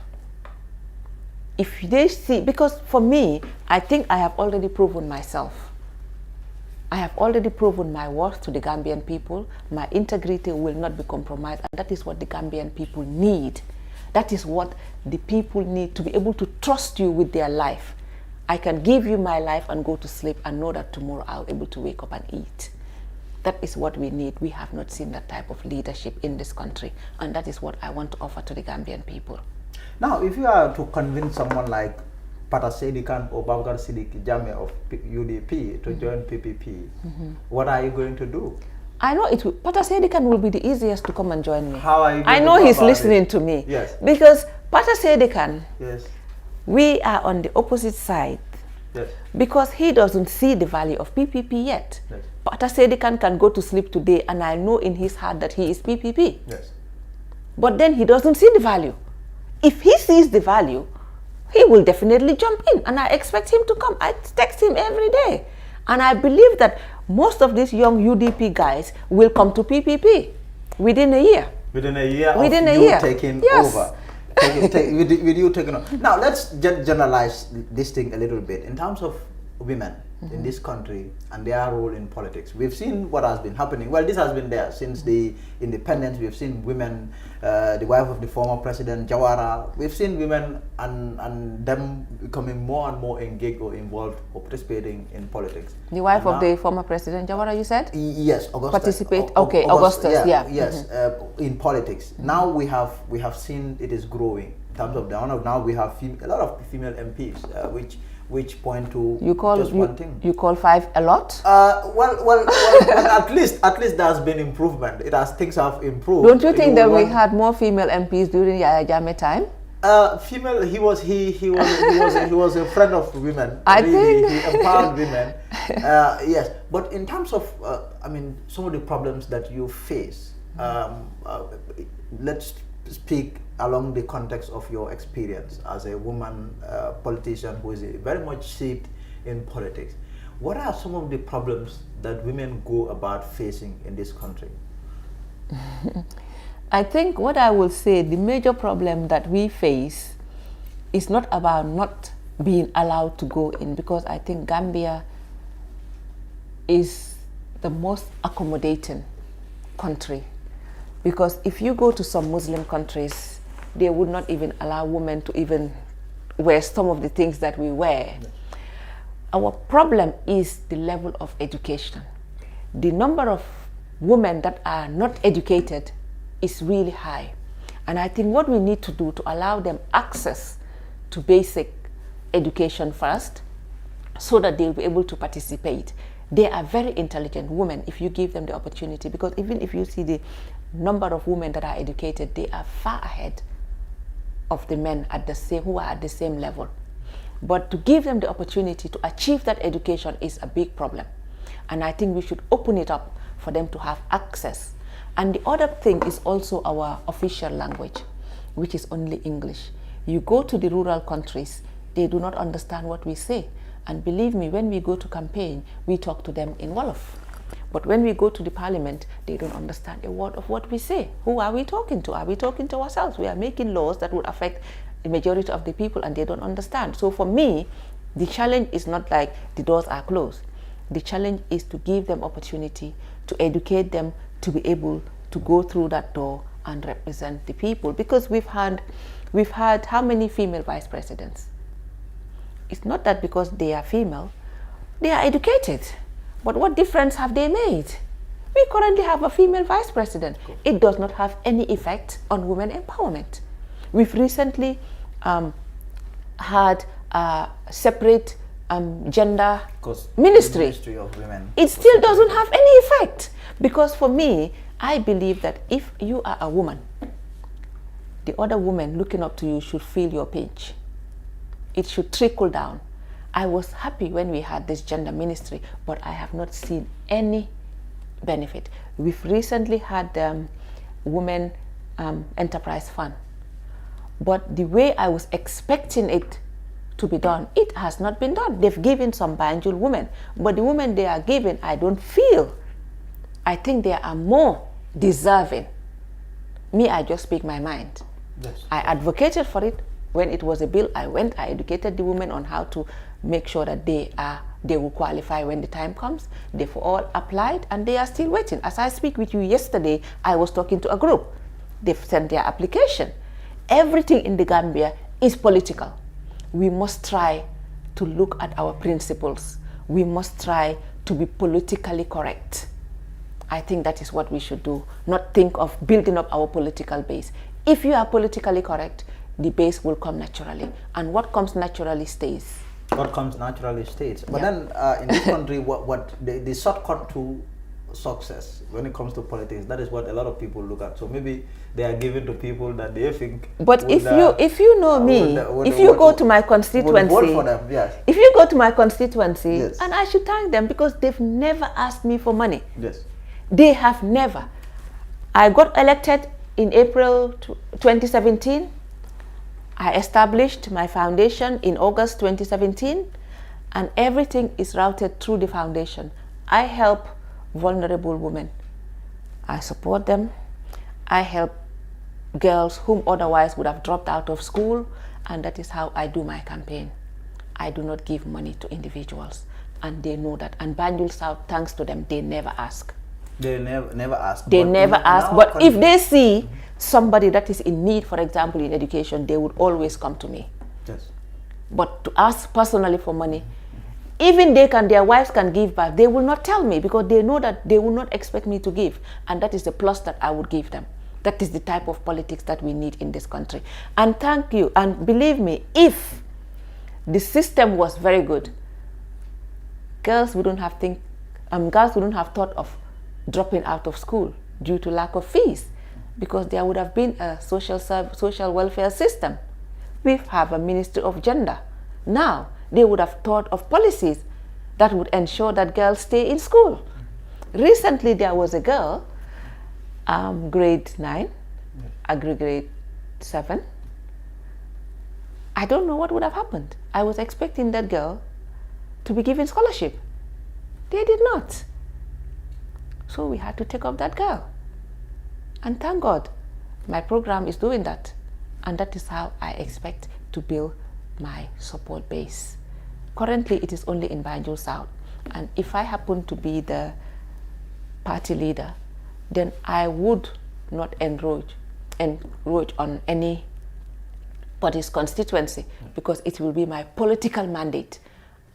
[SPEAKER 8] If they see, because for me, I think I have already proven myself. I have already proven my worth to the Gambian people. My integrity will not be compromised, and that is what the Gambian people need. That is what the people need, to be able to trust you with their life. I can give you my life and go to sleep and know that tomorrow I'll be able to wake up and eat. That is what we need. We have not seen that type of leadership in this country, and that is what I want to offer to the Gambian people.
[SPEAKER 1] Now, if you are to convince someone like Pata Sedikan or Babgar Siddiqui Jammeh of UDP to join PPP, what are you going to do?
[SPEAKER 8] I know it will. Pata Sedikan will be the easiest to come and join me.
[SPEAKER 1] How are you going
[SPEAKER 8] I know
[SPEAKER 1] to go
[SPEAKER 8] he's
[SPEAKER 1] about
[SPEAKER 8] listening
[SPEAKER 1] it?
[SPEAKER 8] to me.
[SPEAKER 1] Yes.
[SPEAKER 8] Because Pata Sedikan,
[SPEAKER 1] Yes.
[SPEAKER 8] we are on the opposite side.
[SPEAKER 1] Yes.
[SPEAKER 8] Because he doesn't see the value of PPP yet.
[SPEAKER 1] Yes.
[SPEAKER 8] Pata Sedikan can go to sleep today, and I know in his heart that he is PPP.
[SPEAKER 1] Yes.
[SPEAKER 8] But then he doesn't see the value. If he sees the value, he will definitely jump in, and I expect him to come. I text him every day. And I believe that most of these young UDP guys will come to PPP within a year.
[SPEAKER 1] Within a year
[SPEAKER 8] Within
[SPEAKER 1] of
[SPEAKER 8] a
[SPEAKER 1] you
[SPEAKER 8] year.
[SPEAKER 1] taking
[SPEAKER 8] Yes.
[SPEAKER 1] over. With you taking over. Now, let's generalize this thing a little bit. In terms of women in this country and their role in politics, we've seen what has been happening. Well, this has been there since the independence. We've seen women, the wife of the former president Jawara. We've seen women and them becoming more and more engaged or involved or participating in politics.
[SPEAKER 8] The wife of the former president Jawara, you said?
[SPEAKER 1] Yes, Augustus.
[SPEAKER 8] Participate. Okay, Augustus. Yeah.
[SPEAKER 1] Yes, in politics. Now we have seen it is growing in terms of the honor. Now we have a lot of female MPs, which point to just one thing.
[SPEAKER 8] You call 5 a lot?
[SPEAKER 1] Well, at least there's been improvement. Things have improved.
[SPEAKER 8] Don't you think that we had more female MPs during Yaya Jammeh time?
[SPEAKER 1] Female. He was a friend of women.
[SPEAKER 8] I
[SPEAKER 1] think
[SPEAKER 8] think
[SPEAKER 1] he empowered women. Yes, but in terms of some of the problems that you face, let's speak along the context of your experience as a woman politician who is very much shaped in politics. What are some of the problems that women go about facing in this country?
[SPEAKER 8] I think what I will say, the major problem that we face is not about not being allowed to go in, because I think Gambia is the most accommodating country. Because if you go to some Muslim countries, they would not even allow women to even wear some of the things that we wear. Yes. Our problem is the level of education. The number of women that are not educated is really high. And I think what we need to do to allow them access to basic education first, so that they'll be able to participate. They are very intelligent women if you give them the opportunity, because even if you see the number of women that are educated, they are far ahead of the men who are at the same level. But to give them the opportunity to achieve that education is a big problem. And I think we should open it up for them to have access. And the other thing is also our official language, which is only English. You go to the rural countries, they do not understand what we say. And believe me, when we go to campaign, we talk to them in Wolof. But when we go to the parliament, they don't understand a word of what we say. Who are we talking to? Are we talking to ourselves? We are making laws that would affect the majority of the people, and they don't understand. So for me, the challenge is not like the doors are closed. The challenge is to give them opportunity, to educate them, to be able to go through that door and represent the people, because we've had how many female vice presidents? It's not that because they are female, they are educated, but what difference have they made? We currently have a female vice president. It does not have any effect on women empowerment. We've recently had a separate gender ministry
[SPEAKER 1] of women.
[SPEAKER 8] It still doesn't have any effect, because for me, I believe that if you are a woman, the other woman looking up to you should feel your pinch. It should trickle down. I was happy when we had this gender ministry, but I have not seen any benefit. We've recently had Women Enterprise Fund, but the way I was expecting it to be done, it has not been done. They've given some Banjul women, but the women they are given, I don't feel. I think they are more deserving. Me, I just speak my mind.
[SPEAKER 1] Yes.
[SPEAKER 8] I advocated for it. When it was a bill, I educated the women on how to make sure that they will qualify when the time comes. They've all applied and they are still waiting. As I speak with you yesterday, I was talking to a group. They've sent their application. Everything in the Gambia is political. We must try to look at our principles. We must try to be politically correct. I think that is what we should do, not think of building up our political base. If you are politically correct, the base will come naturally, and what comes naturally stays.
[SPEAKER 1] What comes naturally stays. But then in this country, what the shortcut to success when it comes to politics, that is what a lot of people look at. So maybe they are given to people that they think.
[SPEAKER 8] But if you know me, if you go to my constituency,
[SPEAKER 1] vote for them, yes.
[SPEAKER 8] If you go to my constituency,
[SPEAKER 1] yes.
[SPEAKER 8] And I should thank them because they've never asked me for money.
[SPEAKER 1] Yes.
[SPEAKER 8] They have never. I got elected in April 2017. I established my foundation in August 2017, and everything is routed through the foundation. I help vulnerable women. I support them. I help girls whom otherwise would have dropped out of school, and that is how I do my campaign. I do not give money to individuals, and they know that. And Banjul South, thanks to them, they never ask.
[SPEAKER 1] They never ask.
[SPEAKER 8] They never ask, but if they see somebody that is in need, for example, in education, they would always come to me.
[SPEAKER 1] Yes.
[SPEAKER 8] But to ask personally for money, even their wives can give back, they will not tell me because they know that they will not expect me to give. And that is the plus that I would give them. That is the type of politics that we need in this country. And thank you. And believe me, if the system was very good, girls wouldn't have thought of dropping out of school due to lack of fees, because there would have been a social welfare system. We have a Ministry of Gender. Now, they would have thought of policies that would ensure that girls stay in school. Recently, there was a girl, grade 9, grade 7. I don't know what would have happened. I was expecting that girl to be given scholarship. They did not. So we had to take up that girl. And thank God, my program is doing that. And that is how I expect to build my support base. Currently, it is only in Banjul South. And if I happen to be the party leader, then I would not encroach on anybody's constituency, because it will be my political mandate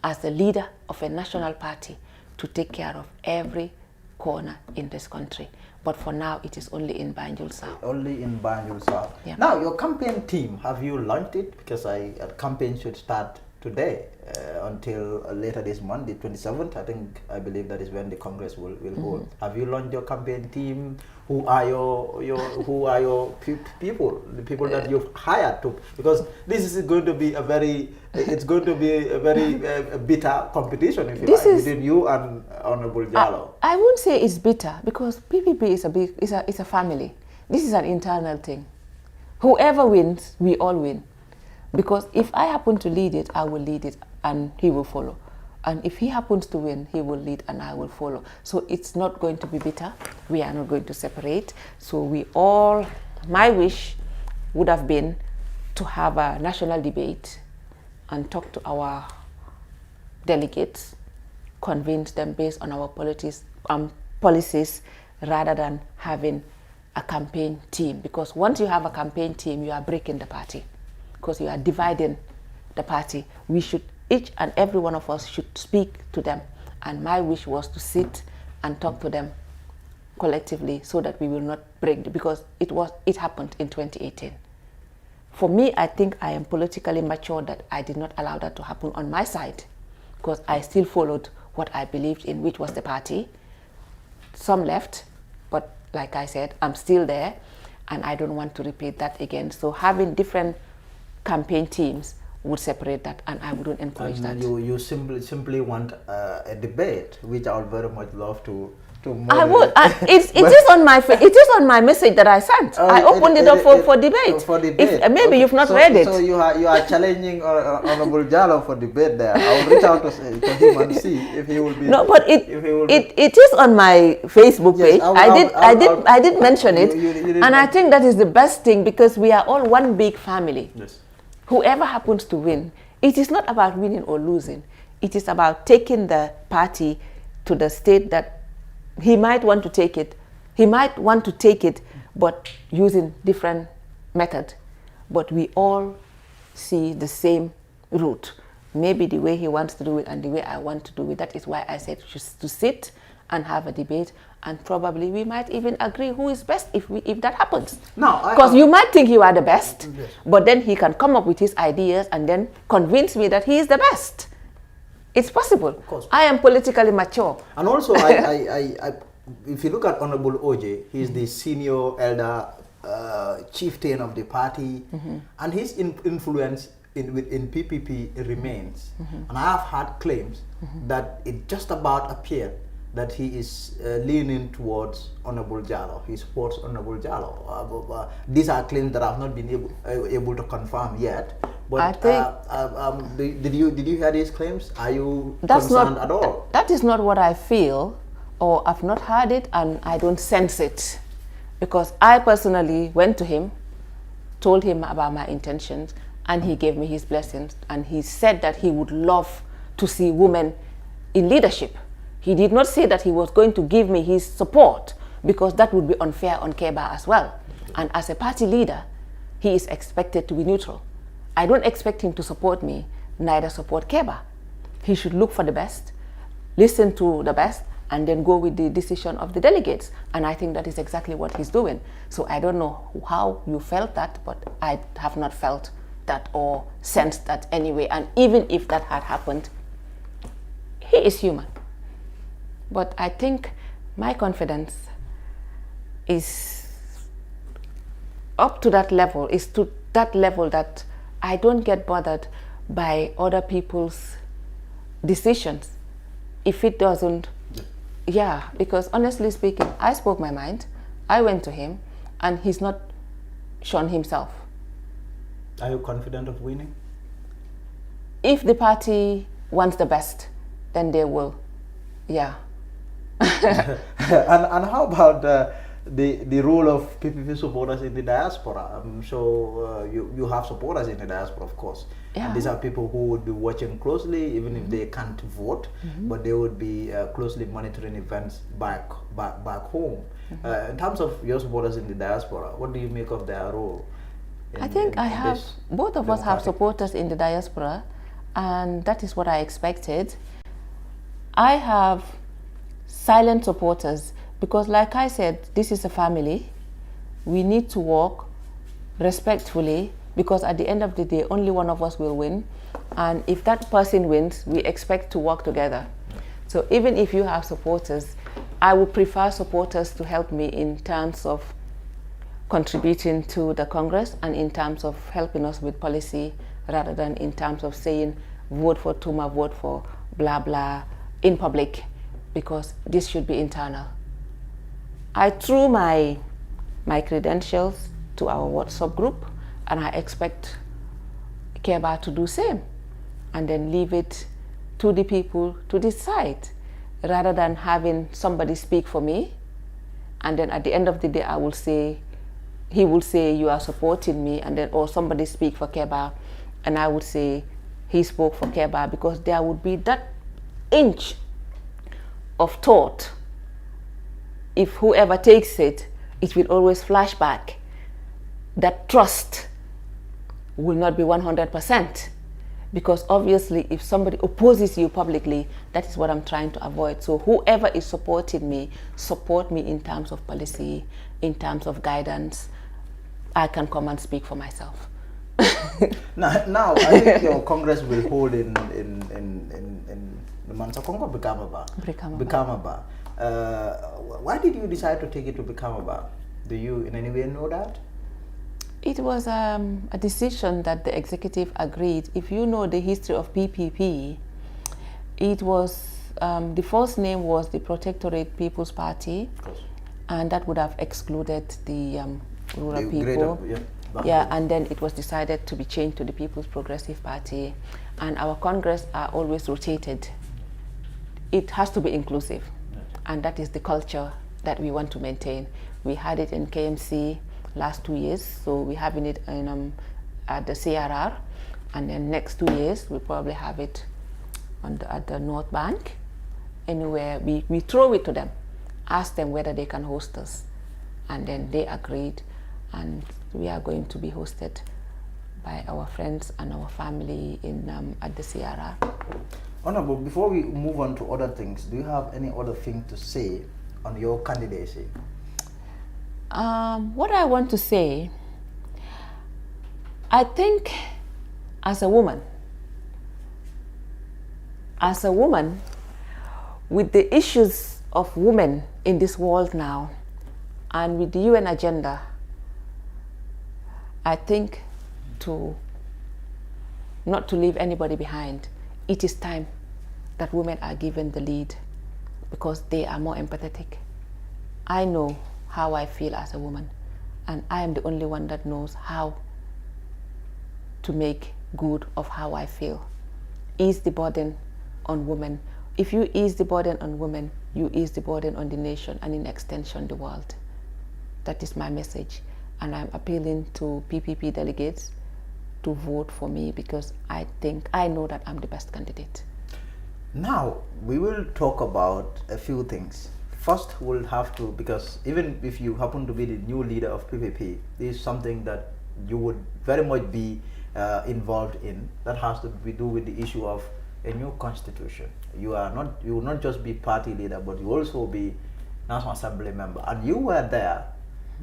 [SPEAKER 8] as the leader of a national party to take care of every corner in this country. But for now, it is only in Banjul South.
[SPEAKER 1] Only in Banjul South.
[SPEAKER 8] Yeah.
[SPEAKER 1] Now, your campaign team, have you launched it? Because a campaign should start today until later this month, the 27th. I believe that is when the Congress will hold. Have you launched your campaign team? Who are your people? The people that you've hired to? Because this is going to be a very bitter competition, if you like, between you and Honorable Jallow.
[SPEAKER 8] I wouldn't say it's bitter, because PPP is a family. This is an internal thing. Whoever wins, we all win. Because if I happen to lead it, I will lead it and he will follow. And if he happens to win, he will lead and I will follow. So it's not going to be bitter. We are not going to separate. So my wish would have been to have a national debate and talk to our delegates, convince them based on our policies, rather than having a campaign team, because once you have a campaign team, you are breaking the party, because you are dividing the party. We should, each and every one of us should speak to them, and my wish was to sit and talk to them collectively so that we will not break, because it happened in 2018. For me, I think I am politically mature that I did not allow that to happen on my side, because I still followed what I believed in, which was the party. Some left, but like I said, I'm still there, and I don't want to repeat that again. So having different campaign teams would separate that, and I wouldn't encourage that.
[SPEAKER 1] You simply want a debate, which I would very much love to
[SPEAKER 8] I would. It is on my message that I sent. I opened it up for debate. Maybe you've not read it.
[SPEAKER 1] So you are challenging Honorable Jallow for debate there. I will reach out to him and see if he will be.
[SPEAKER 8] No, but it is on my Facebook page. I did mention it, and I think that is the best thing, because we are all one big family.
[SPEAKER 1] Yes.
[SPEAKER 8] Whoever happens to win, it is not about winning or losing. It is about taking the party to the state that he might want to take it. He might want to take it, but using different method. But we all see the same route. Maybe the way he wants to do it and the way I want to do it. That is why I said just to sit and have a debate, and probably we might even agree who is best if that happens. No, because you might think you are the best, yes, but then he can come up with his ideas and then convince me that he is the best. It's possible. Of course. I am politically mature.
[SPEAKER 1] And also, if you look at Honorable OJ, he's the senior elder chieftain of the party, and his influence in PPP remains. And I have had claims that it just about appeared that he is leaning towards Honorable Jallow. He supports Honorable Jallow. These are claims that I have not been able to confirm yet. But I think, did you hear these claims? Are you concerned at all?
[SPEAKER 8] That is not what I feel, or I've not heard it, and I don't sense it, because I personally went to him, told him about my intentions, and he gave me his blessings, and he said that he would love to see women in leadership. He did not say that he was going to give me his support, because that would be unfair on Keba as well. And as a party leader, he is expected to be neutral. I don't expect him to support me, neither support Keba. He should look for the best, listen to the best, and then go with the decision of the delegates. And I think that is exactly what he's doing. So I don't know how you felt that, but I have not felt that or sensed that anyway. And even if that had happened, he is human. But I think my confidence is up to that level, is to that level that I don't get bothered by other people's decisions. If it doesn't, yeah, because honestly speaking, I spoke my mind, I went to him, and he's not shown himself.
[SPEAKER 1] Are you confident of winning?
[SPEAKER 8] If the party wants the best, then they will, yeah.
[SPEAKER 1] and how about the role of PPP supporters in the diaspora? So you have supporters in the diaspora, of course. Yeah. And these are people who would be watching closely, even if they can't vote, but they would be closely monitoring events back home. In terms of your supporters in the diaspora, what do you make of their role?
[SPEAKER 8] I think both of us have supporters in the diaspora, and that is what I expected. I have silent supporters, because like I said, this is a family. We need to work respectfully, because at the end of the day, only one of us will win. And if that person wins, we expect to work together. So even if you have supporters, I would prefer supporters to help me in terms of contributing to the Congress and in terms of helping us with policy, rather than in terms of saying, vote for Tuma, vote for blah, blah, in public, because this should be internal. I threw my credentials to our WhatsApp group, and I expect Keba to do same, and then leave it to the people to decide, rather than having somebody speak for me, and then at the end of the day I will say, he will say you are supporting me, and then or somebody speak for Keba, and I would say he spoke for Keba, because there would be that inch of thought if whoever takes it it will always flash back. That trust will not be 100%, because obviously if somebody opposes you publicly, that is what I'm trying to avoid. So whoever is supporting me, support me in terms of policy, in terms of guidance. I can come and speak for myself.
[SPEAKER 1] Now I think your Congress will hold in the Mansakongo Bikamaba. Why did you decide to take it to Bikamaba? Do you in any way know that?
[SPEAKER 8] It was a decision that the executive agreed. If you know the history of PPP, it was the first name was the Protectorate People's Party, and that would have excluded the rural people. Yeah, and then it was decided to be changed to the People's Progressive Party, and our Congress are always rotated. It has to be inclusive, and that is the culture that we want to maintain. We had it in KMC last 2 years, so we're having it in, at the CRR, and then next 2 years we'll probably have it on at the North Bank. Anywhere we throw it to them, ask them whether they can host us, and then they agreed, and we are going to be hosted by our friends and our family in at the CRR.
[SPEAKER 1] Honorable, before we move on to other things, do you have any other thing to say on your candidacy?
[SPEAKER 8] What I want to say, I think as a woman, with the issues of women in this world now, and with the UN agenda, I think not to leave anybody behind. It is time that women are given the lead, because they are more empathetic. I know how I feel as a woman, and I am the only one that knows how to make good of how I feel. Ease the burden on women. If you ease the burden on women, you ease the burden on the nation, and in extension the world. That is my message, and I'm appealing to PPP delegates to vote for me, because I know that I'm the best candidate.
[SPEAKER 1] Now we will talk about a few things. First, we'll have to, because even if you happen to be the new leader of PPP, this is something that you would very much be involved in. That has to do with the issue of a new constitution. You will not just be party leader, but you also be National Assembly member. And you were there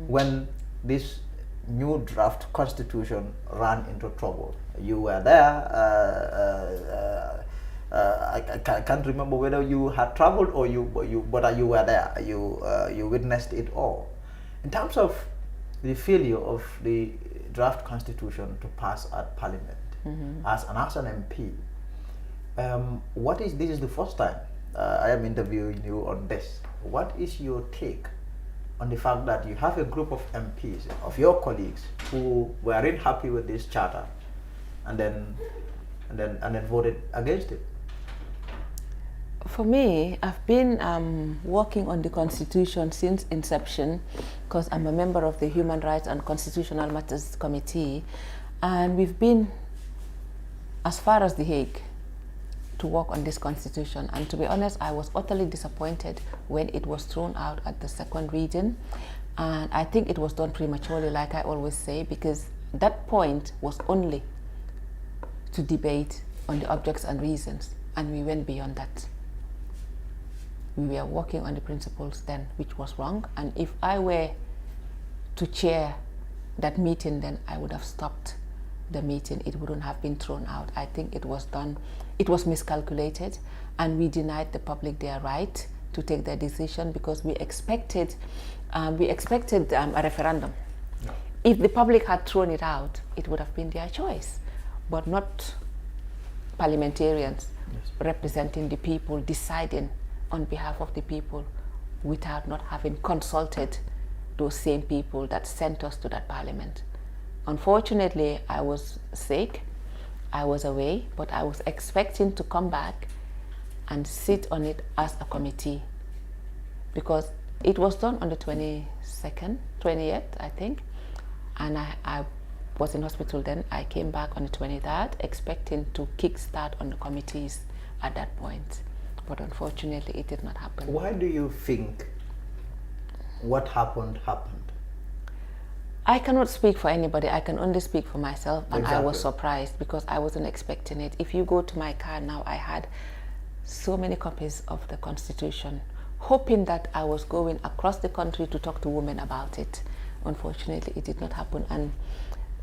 [SPEAKER 1] when this new draft constitution ran into trouble. You were there. I can't remember whether you had traveled or you were there. You witnessed it all. In terms of the failure of the draft constitution to pass at Parliament, as an MP, this is the first time I am interviewing you on this. What is your take on the fact that you have a group of MPs, of your colleagues, who weren't happy with this charter and then voted against it?
[SPEAKER 8] For me, I've been working on the Constitution since inception, because I'm a member of the Human Rights and Constitutional Matters Committee, and we've been as far as The Hague to work on this Constitution. And to be honest, I was utterly disappointed when it was thrown out at the second reading, and I think it was done prematurely, like I always say, because that point was only to debate on the objects and reasons, and we went beyond that. We were working on the principles then, which was wrong, and if I were to chair that meeting, then I would have stopped the meeting. It wouldn't have been thrown out. I think it was done, it was miscalculated, and we denied the public their right to take their decision, because we expected a referendum. No. If the public had thrown it out, it would have been their choice, but not parliamentarians representing the people deciding on behalf of the people without not having consulted those same people that sent us to that parliament. Unfortunately, I was sick, I was away, but I was expecting to come back and sit on it as a committee, because it was done on the 20th, I think, and I was in hospital then. I came back on the 23rd, expecting to kickstart on the committees at that point. But unfortunately, it did not happen.
[SPEAKER 1] Why do you think what happened?
[SPEAKER 8] I cannot speak for anybody. I can only speak for myself, and
[SPEAKER 1] Exactly.
[SPEAKER 8] I was surprised because I wasn't expecting it. If you go to my car now, I had so many copies of the Constitution, hoping that I was going across the country to talk to women about it. Unfortunately, it did not happen.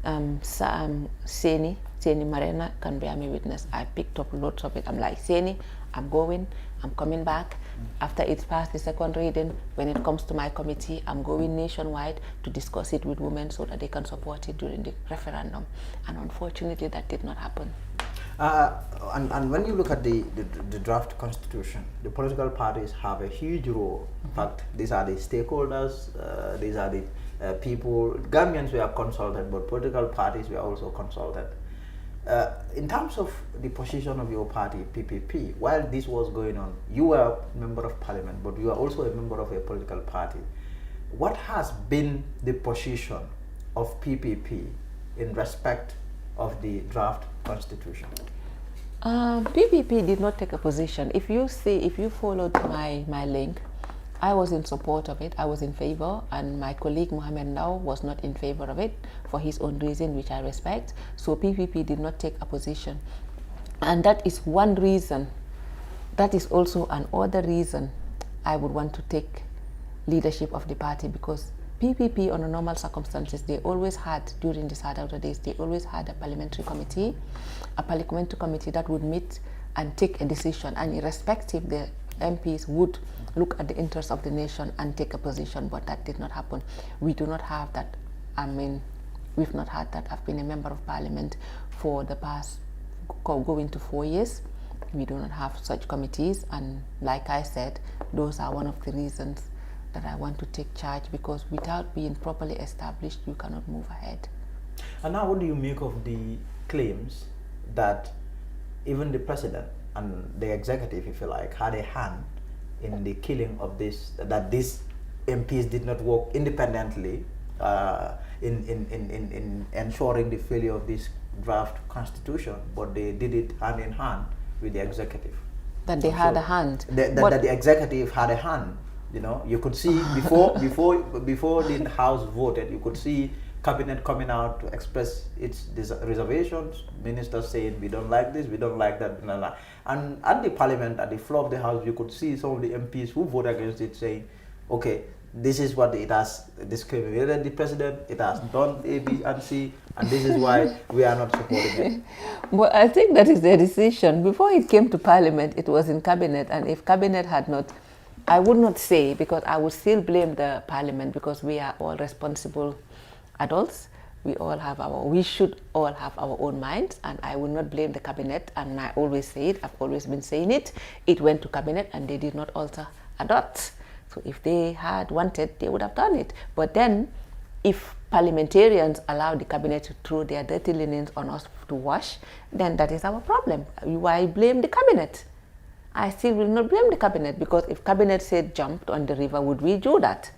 [SPEAKER 8] And Seni Marina can bear me witness. I picked up lots of it. I'm like, Seni, I'm going, I'm coming back. After it's passed the second reading, when it comes to my committee, I'm going nationwide to discuss it with women so that they can support it during the referendum. And unfortunately, that did not happen.
[SPEAKER 1] And when you look at the draft constitution, the political parties have a huge role. In fact, these are the stakeholders, these are the people. Gambians were consulted, but political parties were also consulted. In terms of the position of your party, PPP, while this was going on, you were a member of parliament, but you are also a member of a political party. What has been the position of PPP in respect of the draft constitution?
[SPEAKER 8] PPP did not take a position. If you followed my link, I was in support of it. I was in favor, and my colleague Mohamed Ndao was not in favor of it for his own reason, which I respect. So PPP did not take a position, and that is one reason. That is also another reason I would want to take leadership of the party, because PPP, on a normal circumstances, they always had, during the Sadauda days, they always had a parliamentary committee that would meet and take a decision, and irrespective, the MPs would look at the interests of the nation and take a position, but that did not happen. We do not have that. I mean, we've not had that. I've been a member of parliament for the past going to 4 years. We do not have such committees, and like I said, those are one of the reasons that I want to take charge, because without being properly established, you cannot move ahead.
[SPEAKER 1] And now, what do you make of the claims that even the president and the executive, if you like, had a hand in the killing of this, that these MPs did not work independently in ensuring the failure of this draft constitution, but they did it hand in hand with the executive?
[SPEAKER 8] That they had a hand?
[SPEAKER 1] That the executive had a hand. You know, you could see before the House voted, you could see cabinet coming out to express its reservations, ministers saying we don't like this, we don't like that, blah, blah. And at the parliament, at the floor of the House, you could see some of the MPs who voted against it saying, okay, this is what it has discriminated the president, it has done A, B, and C, and this is why we are not supporting it.
[SPEAKER 8] Well, I think that is their decision. Before it came to parliament, it was in cabinet, and if cabinet had not, I would not say, because I would still blame the parliament, because we are all responsible adults. We should all have our own minds, and I will not blame the cabinet. And I always say it, I've always been saying it. It went to cabinet and they did not alter a dot. So if they had wanted, they would have done it. But then, if parliamentarians allow the cabinet to throw their dirty linens on us to wash, then that is our problem. Why blame the cabinet? I still will not blame the cabinet, because if cabinet said jumped on the river, would we do that?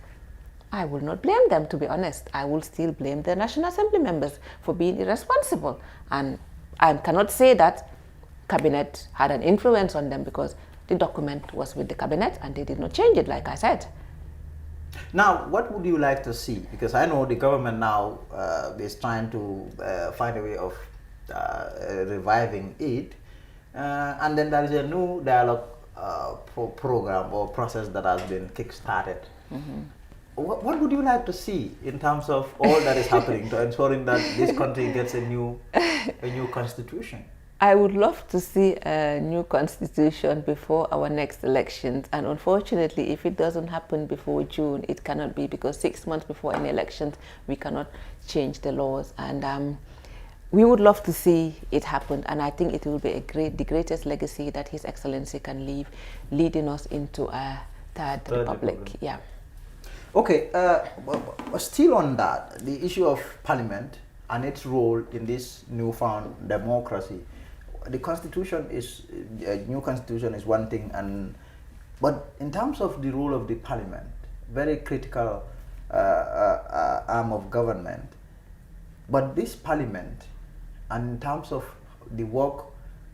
[SPEAKER 8] I will not blame them, to be honest. I will still blame the National Assembly members for being irresponsible. And I cannot say that cabinet had an influence on them, because the document was with the cabinet and they did not change it, like I said.
[SPEAKER 1] Now, what would you like to see? Because I know the government now is trying to find a way of reviving it. And then there is a new dialogue program or process that has been kick-started. What would you like to see in terms of all that is happening to ensuring that this country gets a new constitution?
[SPEAKER 8] I would love to see a new constitution before our next elections, and unfortunately, if it doesn't happen before June, it cannot be, because 6 months before any elections, we cannot change the laws. And we would love to see it happen, and I think it will be the greatest legacy that His Excellency can leave, leading us into a third republic. Yeah.
[SPEAKER 1] Okay, still on that, the issue of parliament and its role in this newfound democracy. The constitution is, a new constitution is one thing, but in terms of the role of the parliament, very critical arm of government, but this parliament, and in terms of the work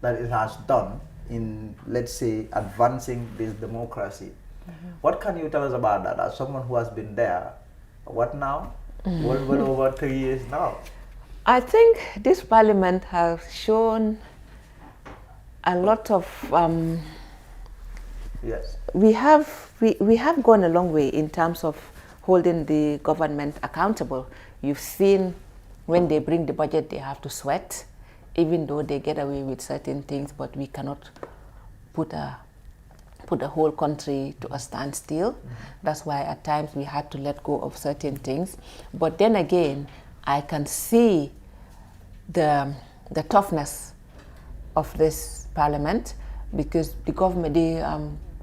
[SPEAKER 1] that it has done in, let's say, advancing this democracy, what can you tell us about that? As someone who has been there, what now? well over 3 years now.
[SPEAKER 8] I think this parliament has shown a lot of
[SPEAKER 1] Yes.
[SPEAKER 8] we have gone a long way in terms of holding the government accountable. You've seen when they bring the budget, they have to sweat, even though they get away with certain things, but we cannot put a whole country to a standstill. That's why at times we had to let go of certain things. But then again, I can see the toughness of this parliament, because the government, the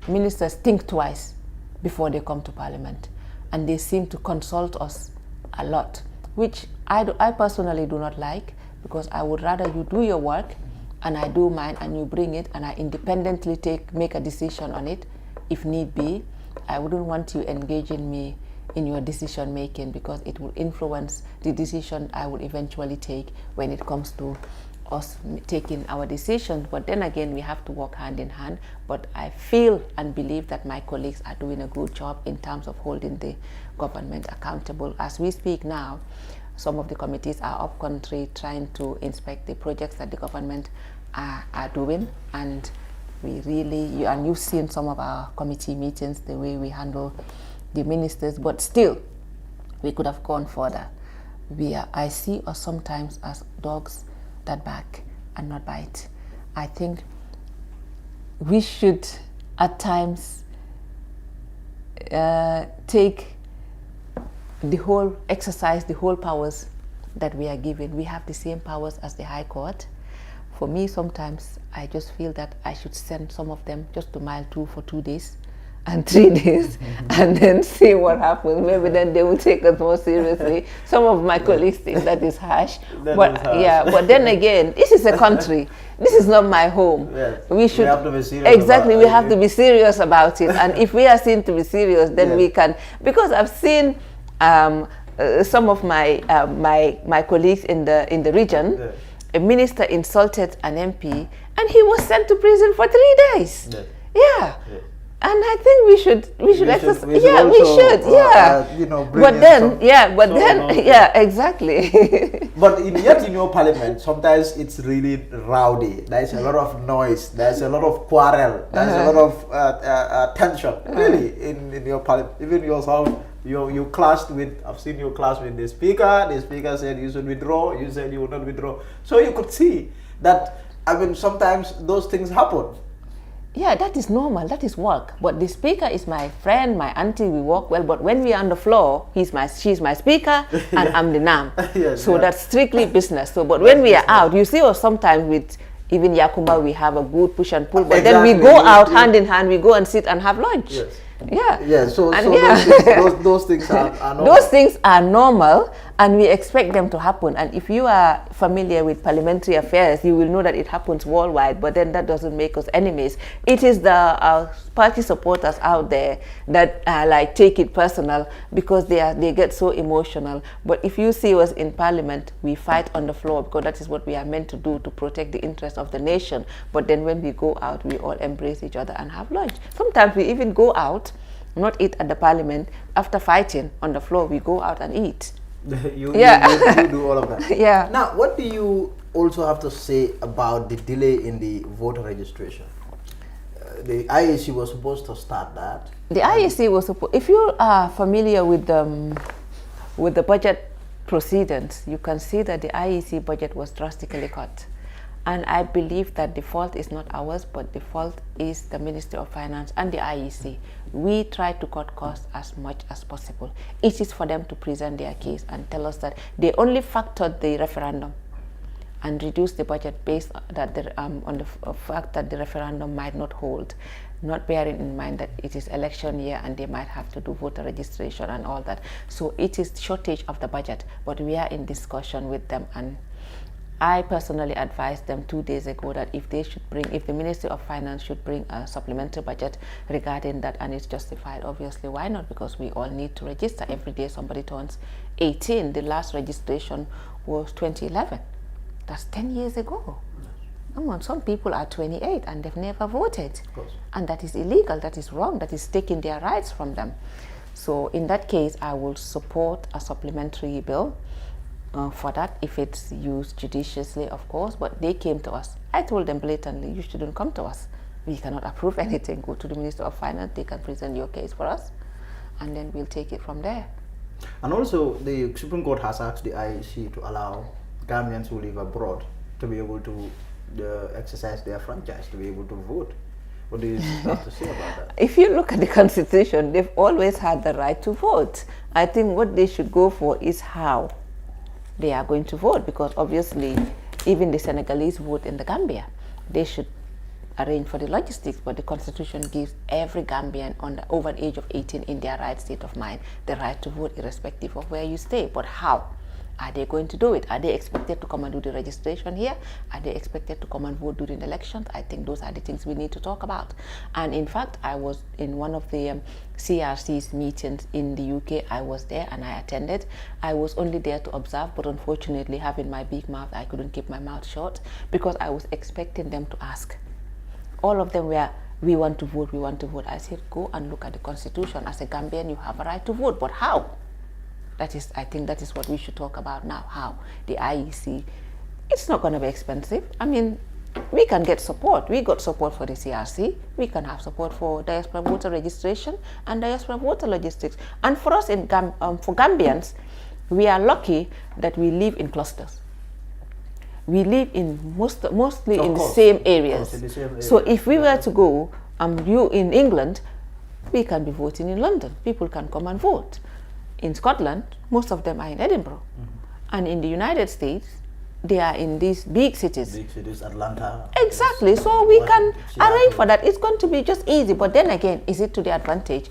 [SPEAKER 8] ministers think twice before they come to parliament, and they seem to consult us a lot, which I personally do not like, because I would rather you do your work and I do mine, and you bring it and I independently make a decision on it if need be. I wouldn't want you engaging me in your decision making, because it will influence the decision I will eventually take when it comes to us taking our decisions. But then again, we have to work hand in hand. But I feel and believe that my colleagues are doing a good job in terms of holding the government accountable. As we speak now, some of the committees are up country trying to inspect the projects that the government are doing, and we really, and you've seen some of our committee meetings, the way we handle the ministers, but still we could have gone further. I see us sometimes as dogs that bark and not bite. I think we should at times exercise the whole powers that we are given. We have the same powers as the High Court. For me, sometimes I just feel that I should send some of them just to Mile 2 for 2 days and 3 days, and then see what happens. Maybe then they will take us more seriously. Some of my colleagues think that is harsh. Yeah, but then again, this is a country. This is not my home. Yes. We have to be serious. Exactly, we have to be serious about it. And if we are seen to be serious, then we can. Because I've seen some of my my colleagues in the region. Yes. A minister insulted an MP, and he was sent to prison for 3 days. Yes. Yeah. Yes. And I think we should exercise. Yeah, we should. Yeah. You know, but then, yeah, exactly.
[SPEAKER 1] But yet in your parliament, sometimes it's really rowdy. There's a lot of noise. There's a lot of quarrel. There's a lot of tension. Really, in your parliament, even yourself, you clashed with. I've seen you clash with the speaker. The speaker said you should withdraw. You said you would not withdraw. So you could see that. I mean, sometimes those things happen.
[SPEAKER 8] Yeah, that is normal. That is work. But the speaker is my friend, my auntie. We work well. But when we are on the floor, she's my speaker, and I'm the NAM. Yes, so that's strictly business. So, but when we are out, you see us sometimes with even Yakuma, we have a good push and pull. But then we go out hand in hand. We go and sit and have lunch. Yes. Yeah.
[SPEAKER 1] Yeah. So those things are normal.
[SPEAKER 8] Those things are normal, and we expect them to happen. And if you are familiar with parliamentary affairs, you will know that it happens worldwide. But then that doesn't make us enemies. It is the party supporters out there that like take it personal, because they get so emotional. But if you see us in parliament, we fight on the floor, because that is what we are meant to do, to protect the interests of the nation. But then when we go out, we all embrace each other and have lunch. Sometimes we even go out, not eat at the parliament. After fighting on the floor, we go out and eat.
[SPEAKER 1] You do all of that.
[SPEAKER 8] Yeah.
[SPEAKER 1] Now, what do you also have to say about the delay in the voter registration? The IEC was supposed to start that.
[SPEAKER 8] The IEC was supposed. If you are familiar with the budget proceedings, you can see that the IEC budget was drastically cut. And I believe that the fault is not ours, but the fault is the Ministry of Finance and the IEC. We try to cut costs as much as possible. It is for them to present their case and tell us that they only factored the referendum and reduced the budget based on the fact that the referendum might not hold, not bearing in mind that it is election year and they might have to do voter registration and all that. So it is shortage of the budget, but we are in discussion with them, and I personally advised them 2 days ago that if the Ministry of Finance should bring a supplementary budget regarding that, and it's justified, obviously, why not? Because we all need to register. Every day somebody turns 18. The last registration was 2011. That's 10 years ago. Come on, some people are 28 and they've never voted. And that is illegal, that is wrong, that is taking their rights from them. So in that case, I will support a supplementary bill for that, if it's used judiciously, of course. But they came to us. I told them blatantly, you shouldn't come to us. We cannot approve anything. Go to the Minister of Finance. They can present your case for us, and then we'll take it from there.
[SPEAKER 1] And also, the Supreme Court has asked the IEC to allow Gambians who live abroad to be able to exercise their franchise, to be able to vote. What do you have to say about that?
[SPEAKER 8] If you look at the Constitution, they've always had the right to vote. I think what they should go for is how they are going to vote, because obviously even the Senegalese vote in the Gambia. They should arrange for the logistics, but the Constitution gives every Gambian over the age of 18 in their right state of mind the right to vote irrespective of where you stay. But how are they going to do it? Are they expected to come and do the registration here? Are they expected to come and vote during the elections? I think those are the things we need to talk about. And in fact, I was in one of the CRC's meetings in the UK. I was there and I attended. I was only there to observe, but unfortunately, having my big mouth, I couldn't keep my mouth shut because I was expecting them to ask. All of them were, we want to vote, we want to vote. I said, go and look at the Constitution. As a Gambian, you have a right to vote, but how? I think that is what we should talk about now, how the IEC, it's not going to be expensive. I mean, we can get support. We got support for the CRC. We can have support for diaspora voter registration and diaspora voter logistics. And for us, for Gambians, we are lucky that we live in clusters. We live in mostly in the same areas. So if we were to go, you in England, we can be voting in London. People can come and vote. In Scotland, most of them are in Edinburgh. And in the United States, they are in these big cities.
[SPEAKER 1] Big cities, Atlanta.
[SPEAKER 8] Exactly. So we can arrange for that. It's going to be just easy. But then again, is it to the advantage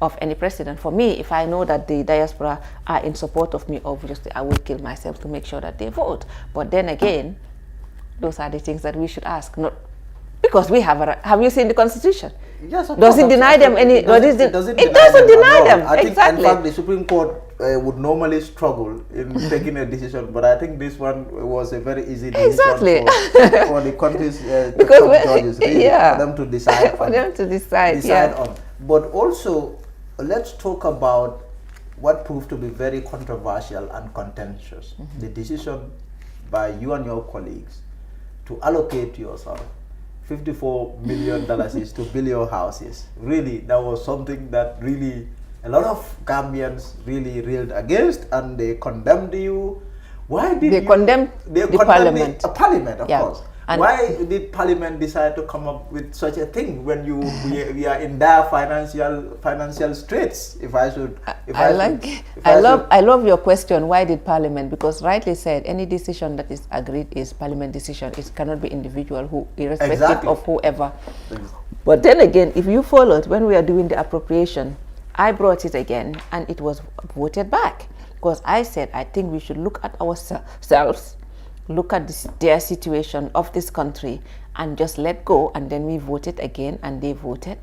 [SPEAKER 8] of any president? For me, if I know that the diaspora are in support of me, obviously I will kill myself to make sure that they vote. But then again, those are the things that we should ask. Not because we have you seen the Constitution?
[SPEAKER 1] Yes, of
[SPEAKER 8] does
[SPEAKER 1] course,
[SPEAKER 8] it deny them any?
[SPEAKER 1] It doesn't
[SPEAKER 8] deny them.
[SPEAKER 1] I think,
[SPEAKER 8] exactly.
[SPEAKER 1] in fact, the Supreme Court would normally struggle in taking a decision, but I think this one was a very easy decision for the country's judges, really, for them to decide.
[SPEAKER 8] For them to decide
[SPEAKER 1] on. But also, let's talk about what proved to be very controversial and contentious. The decision by you and your colleagues to allocate yourself $54 million to build your houses. Really, that was something that really a lot of Gambians really railed against, and they condemned you. Why did
[SPEAKER 8] they condemn the Parliament?
[SPEAKER 1] Parliament, of course. And why did Parliament decide to come up with such a thing when we are in dire financial straits?
[SPEAKER 8] I love your question. Why did Parliament? Because rightly said, any decision that is agreed is Parliament decision. It cannot be individual, irrespective of whoever. But then again, if you followed when we are doing the appropriation, I brought it again, and it was voted back because I said I think we should look at ourselves. Look at their situation of this country and just let go. And then we voted again and they voted.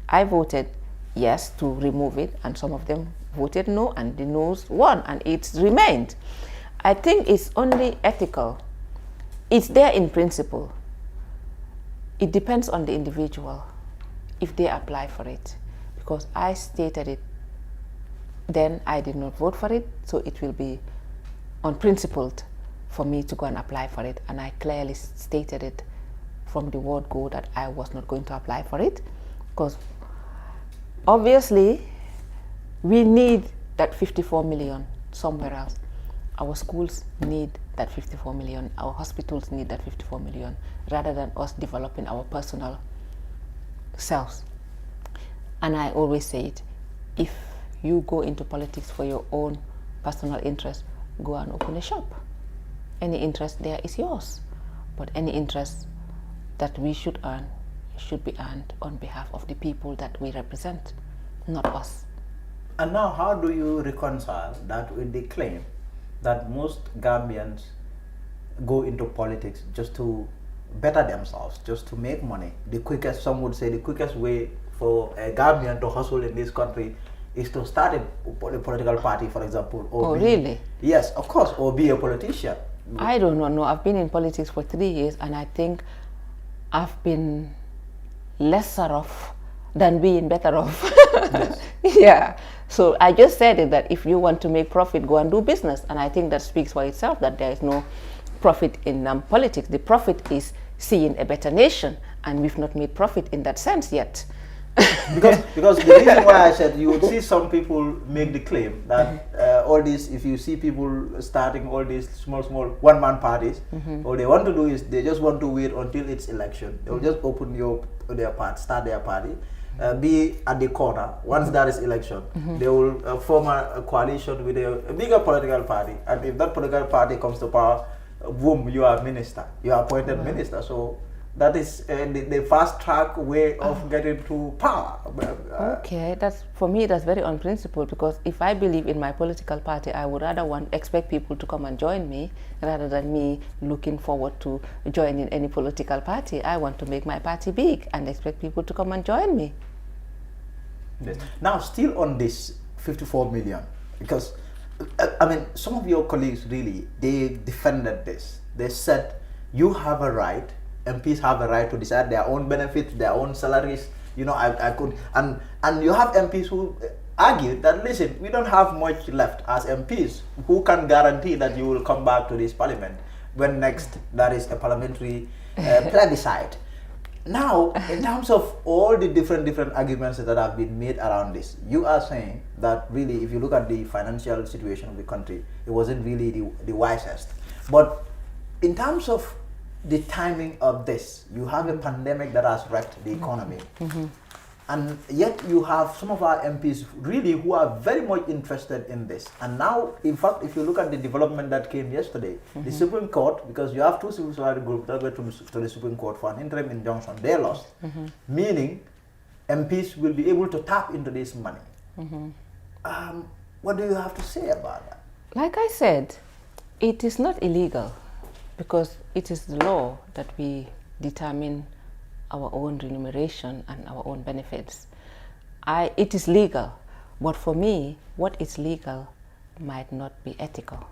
[SPEAKER 8] I voted yes to remove it, and some of them voted no, and the no's won, and it's remained. I think it's only ethical. It's there in principle. It depends on the individual if they apply for it, because I stated it then. I did not vote for it, so it will be unprincipled for me to go and apply for it, and I clearly stated it from the word go that I was not going to apply for it, because obviously we need that 54 million somewhere else. Our schools need that 54 million, our hospitals need that 54 million, rather than us developing our personal selves. And I always say it, if you go into politics for your own personal interest, go and open a shop. Any interest there is yours, but any interest that we should earn should be earned on behalf of the people that we represent, not us.
[SPEAKER 1] And now, how do you reconcile that with the claim that most Gambians go into politics just to better themselves, just to make money? The quickest, some would say, the quickest way for a Gambian to hustle in this country is to start a political party, for example. Or
[SPEAKER 8] really?
[SPEAKER 1] Yes, of course, or be a politician.
[SPEAKER 8] I don't know. I've been in politics for 3 years, and I think I've been lesser off than being better off.
[SPEAKER 1] Yes.
[SPEAKER 8] Yeah. So I just said it, that if you want to make profit, go and do business. And I think that speaks for itself, that there is no profit in politics. The profit is seeing a better nation, and we've not made profit in that sense yet.
[SPEAKER 1] because the reason why I said, you would see some people make the claim that all this, if you see people starting all these small one-man parties, all they want to do is they just want to wait until it's election. They'll just open their party, start their party, be at the corner. Once there is election, they will form a coalition with a bigger political party, and if that political party comes to power, boom, you are minister, you are appointed minister. So that is the fast track way of getting to power.
[SPEAKER 8] Okay, for me that's very unprincipled, because if I believe in my political party, I would rather expect people to come and join me rather than me looking forward to joining any political party. I want to make my party big and expect people to come and join me.
[SPEAKER 1] Yes. Now, still on this 54 million, because I mean, some of your colleagues really, they defended this. They said you have a right, MPs have a right to decide their own benefits, their own salaries. You know, I could, and you have MPs who argue that, listen, we don't have much left as MPs. Who can guarantee that you will come back to this parliament when next there is a parliamentary plebiscite? Now, in terms of all the different arguments that have been made around this, you are saying that really, if you look at the financial situation of the country, it wasn't really the wisest. But in terms of the timing of this, you have a pandemic that has wrecked the economy. And yet you have some of our MPs really who are very much interested in this. And now, in fact, if you look at the development that came yesterday, the Supreme Court, because you have two civil society groups that went to the Supreme Court for an interim injunction, they lost, meaning MPs will be able to tap into this money. What do you have to say about that?
[SPEAKER 8] Like I said, it is not illegal, because it is the law that we determine our own remuneration and our own benefits. It is legal, but for me, what is legal might not be ethical.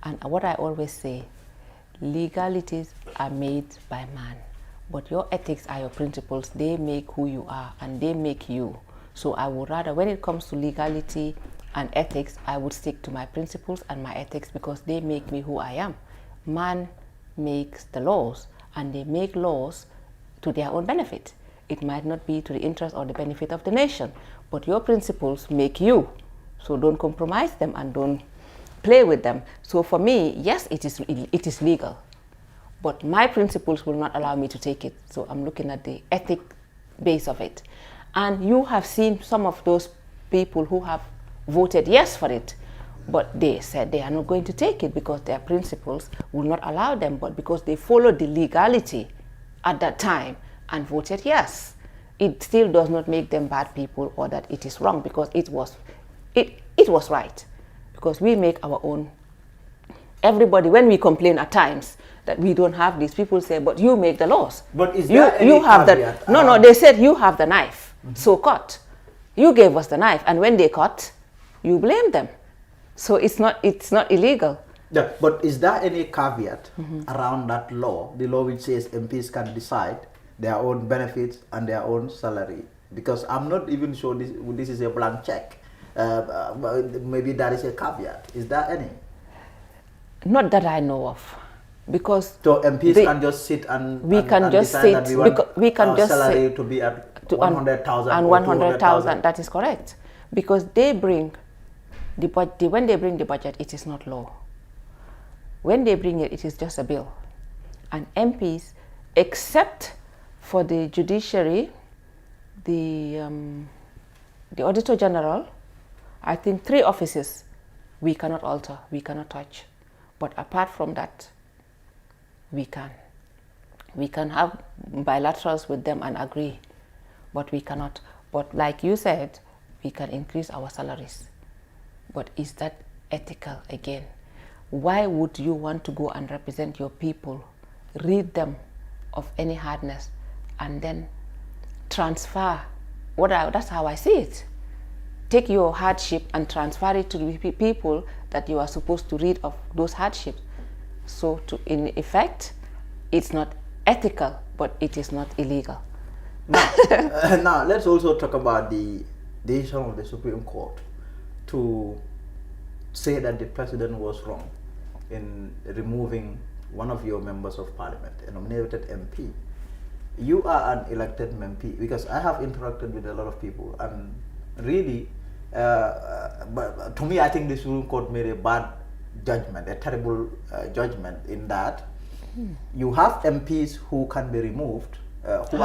[SPEAKER 8] And what I always say, legalities are made by man, but your ethics are your principles. They make who you are, and they make you. So I would rather, when it comes to legality and ethics, I would stick to my principles and my ethics, because they make me who I am. Man makes the laws, and they make laws to their own benefit. It might not be to the interest or the benefit of the nation, but your principles make you. So don't compromise them and don't play with them. So for me, yes, it is legal, but my principles will not allow me to take it. So I'm looking at the ethic base of it. And you have seen some of those people who have voted yes for it, but they said they are not going to take it because their principles will not allow them, but because they followed the legality at that time and voted yes. It still does not make them bad people or that it is wrong, because it was right. Because we make our own. Everybody, when we complain at times that we don't have this, people say, but you make the laws.
[SPEAKER 1] But is there any
[SPEAKER 8] you have
[SPEAKER 1] caveat?
[SPEAKER 8] No, they said you have the knife, so cut. You gave us the knife, and when they cut, you blame them. So it's not illegal.
[SPEAKER 1] Yeah, but is there any caveat around that law, the law which says MPs can decide their own benefits and their own salary? Because I'm not even sure this is a blank check. Maybe there is a caveat. Is there any?
[SPEAKER 8] Not that I know of, because
[SPEAKER 1] so MPs can just sit and
[SPEAKER 8] we can
[SPEAKER 1] and
[SPEAKER 8] just
[SPEAKER 1] decide
[SPEAKER 8] sit.
[SPEAKER 1] that we want
[SPEAKER 8] We can
[SPEAKER 1] our
[SPEAKER 8] just
[SPEAKER 1] salary
[SPEAKER 8] sit
[SPEAKER 1] to be at
[SPEAKER 8] 100,000
[SPEAKER 1] and
[SPEAKER 8] 100,000. That is correct, because they bring the budget. When they bring the budget, it is not law. When they bring it, it is just a bill. And MPs, except for the judiciary, the Auditor General, I think 3 offices we cannot alter, we cannot touch. But apart from that, we can. We can have bilaterals with them and agree, but we cannot. But like you said, we can increase our salaries. But is that ethical again? Why would you want to go and represent your people, rid them of any hardness, and then transfer? That's how I see it. Take your hardship and transfer it to the people that you are supposed to rid of those hardships. So in effect, it's not ethical, but it is not illegal.
[SPEAKER 1] Now let's also talk about the decision of the Supreme Court. to say that the president was wrong in removing one of your members of parliament, a nominated MP. You are an elected MP, because I have interacted with a lot of people, and really, but to me, I think the Supreme Court made a bad judgment, a terrible judgment, in that you have MPs who can be removed, who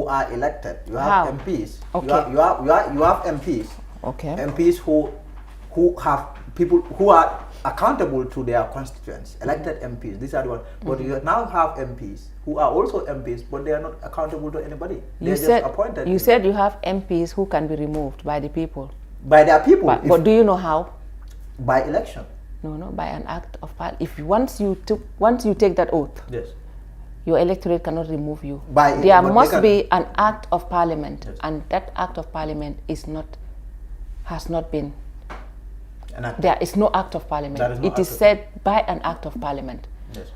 [SPEAKER 1] are elected. You have MPs.
[SPEAKER 8] Okay.
[SPEAKER 1] You have MPs.
[SPEAKER 8] Okay.
[SPEAKER 1] MPs who have people who are accountable to their constituents, elected MPs. These are the ones. But you now have MPs who are also MPs, but they are not accountable to anybody. They are just appointed.
[SPEAKER 8] You said you have MPs who can be removed by the people.
[SPEAKER 1] By their people.
[SPEAKER 8] But do you know how?
[SPEAKER 1] By election.
[SPEAKER 8] No, by an act of parliament. If once you take that oath,
[SPEAKER 1] yes,
[SPEAKER 8] your electorate cannot remove you. There must be an act of parliament, yes, and that act of parliament has not been. There is no act of parliament. It is said by an act of parliament.
[SPEAKER 1] Yes.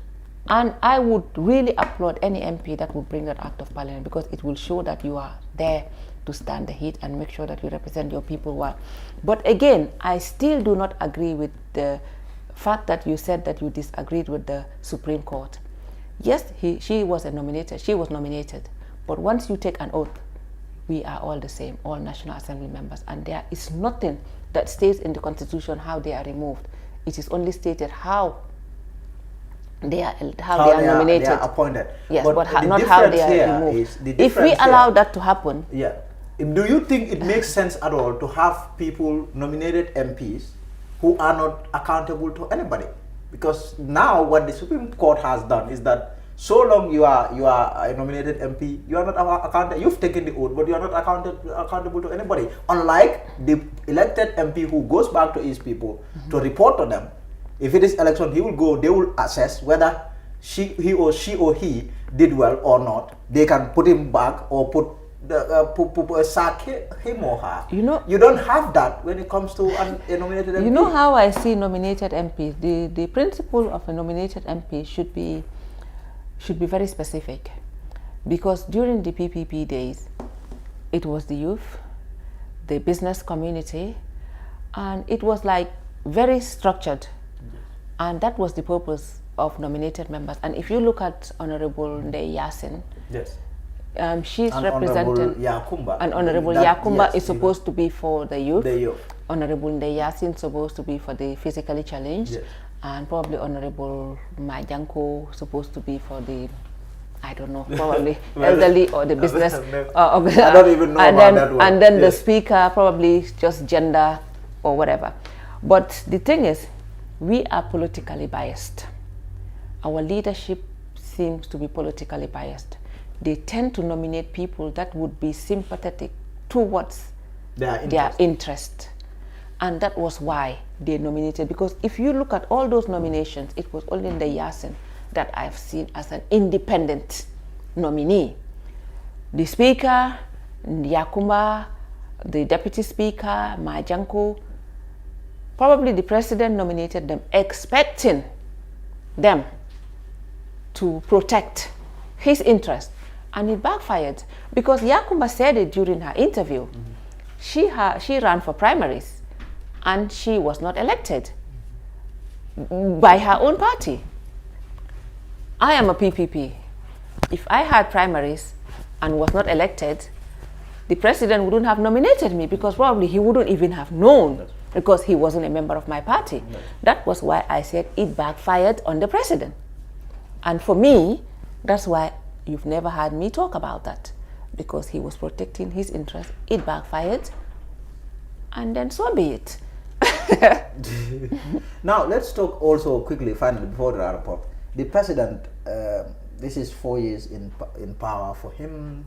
[SPEAKER 8] And I would really applaud any MP that would bring that act of parliament, because it will show that you are there to stand the heat and make sure that you represent your people well. But again, I still do not agree with the fact that you said that you disagreed with the Supreme Court. Yes, she was nominated, but once you take an oath, we are all the same, all National Assembly members, and there is nothing that states in the Constitution how they are removed. It is only stated how they are nominated.
[SPEAKER 1] They are appointed.
[SPEAKER 8] Yes, but not how they are removed. If we allow that to happen,
[SPEAKER 1] yeah. Do you think it makes sense at all to have people, nominated MPs, who are not accountable to anybody? Because now what the Supreme Court has done is that so long you are a nominated MP, you are not accountable. You've taken the oath, but you are not accountable to anybody. Unlike the elected MP who goes back to his people to report to them. If it is election, he will go. They will assess whether he or she did well or not. They can put him back or sack him or her. You don't have that when it comes to a nominated MP.
[SPEAKER 8] You know how I see nominated MPs. The principle of a nominated MP should be very specific, because during the PPP days, it was the youth, the business community, and it was like very structured, and that was the purpose of nominated members. And if you look at Honorable Njie Yasin,
[SPEAKER 1] yes,
[SPEAKER 8] she's representing Honorable Yakumba is supposed to be for the youth. Honorable Njie Yasin supposed to be for the physically challenged.
[SPEAKER 1] Yes.
[SPEAKER 8] And probably Honorable Majanko supposed to be for the, I don't know, probably elderly or the business.
[SPEAKER 1] I don't even know about that one.
[SPEAKER 8] And then the speaker, probably just gender or whatever. But the thing is, we are politically biased. Our leadership seems to be politically biased. They tend to nominate people that would be sympathetic towards their interest. And that was why they nominated, because if you look at all those nominations, it was only Njie Yasin that I've seen as an independent nominee. The speaker, Yakumba, the deputy speaker, Majanko, probably the president nominated them expecting them to protect his interest, and it backfired, because Yakumba said it during her interview. She ran for primaries and she was not elected by her own party. I am a PPP. If I had primaries and was not elected, the president wouldn't have nominated me, because probably he wouldn't even have known, because he wasn't a member of my party. That was why I said it backfired on the president. And for me, that's why you've never heard me talk about that, because he was protecting his interest. It backfired, and then so be it.
[SPEAKER 1] Now let's talk also quickly, finally, before the wrap up. The president, this is 4 years in power for him.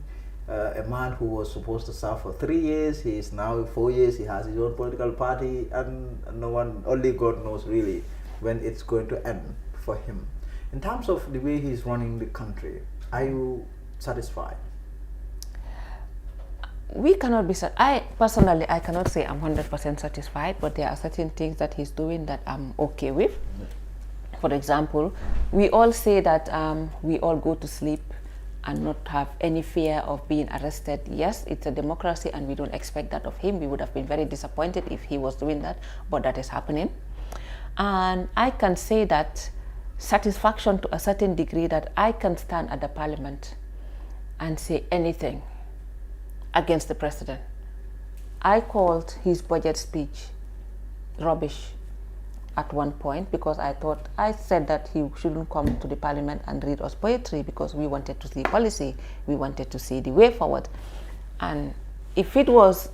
[SPEAKER 1] A man who was supposed to serve for 3 years, he is now 4 years. He has his own political party, and no one, only God knows really when it's going to end for him. In terms of the way he's running the country, are you satisfied?
[SPEAKER 8] We cannot be I personally cannot say I'm 100% satisfied, but there are certain things that he's doing that I'm okay with. For example, we all say that we all go to sleep and not have any fear of being arrested. Yes, it's a democracy and we don't expect that of him. We would have been very disappointed if he was doing that, but that is happening. And I can say that satisfaction to a certain degree, that I can stand at the parliament and say anything against the president. I called his budget speech rubbish at one point because I said that he shouldn't come to the parliament and read us poetry because we wanted to see policy, we wanted to see the way forward. And if it was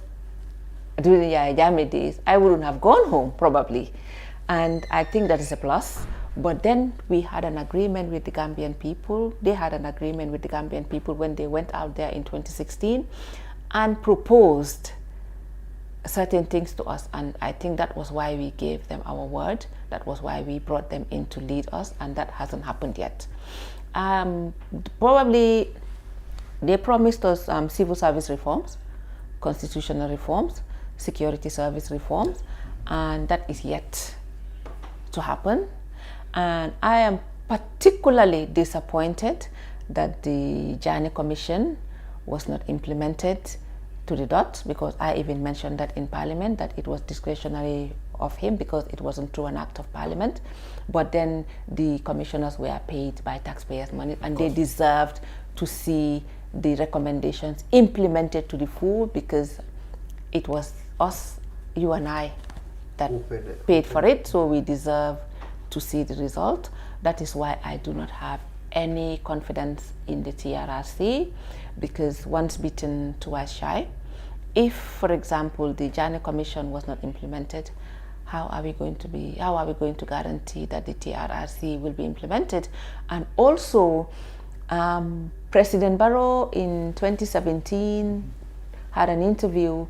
[SPEAKER 8] during the Yahya Jammeh days, I wouldn't have gone home probably. And I think that is a plus. But then we had an agreement with the Gambian people. They had an agreement with the Gambian people when they went out there in 2016 and proposed certain things to us, and I think that was why we gave them our word. That was why we brought them in to lead us, and that hasn't happened yet. Probably they promised us civil service reforms, constitutional reforms, security service reforms, and that is yet to happen. And I am particularly disappointed that the Njie Commission was not implemented to the dot, because I even mentioned that in Parliament, that it was discretionary of him because it wasn't through an act of Parliament. But then the commissioners were paid by taxpayers' money, and they deserved to see the recommendations implemented to the full, because it was us, you and I, that paid for it, so we deserve to see the result. That is why I do not have any confidence in the TRRC, because once bitten, twice shy. If, for example, the Njie Commission was not implemented, how are we going to guarantee that the TRRC will be implemented? And also, President Barrow in 2017 had an interview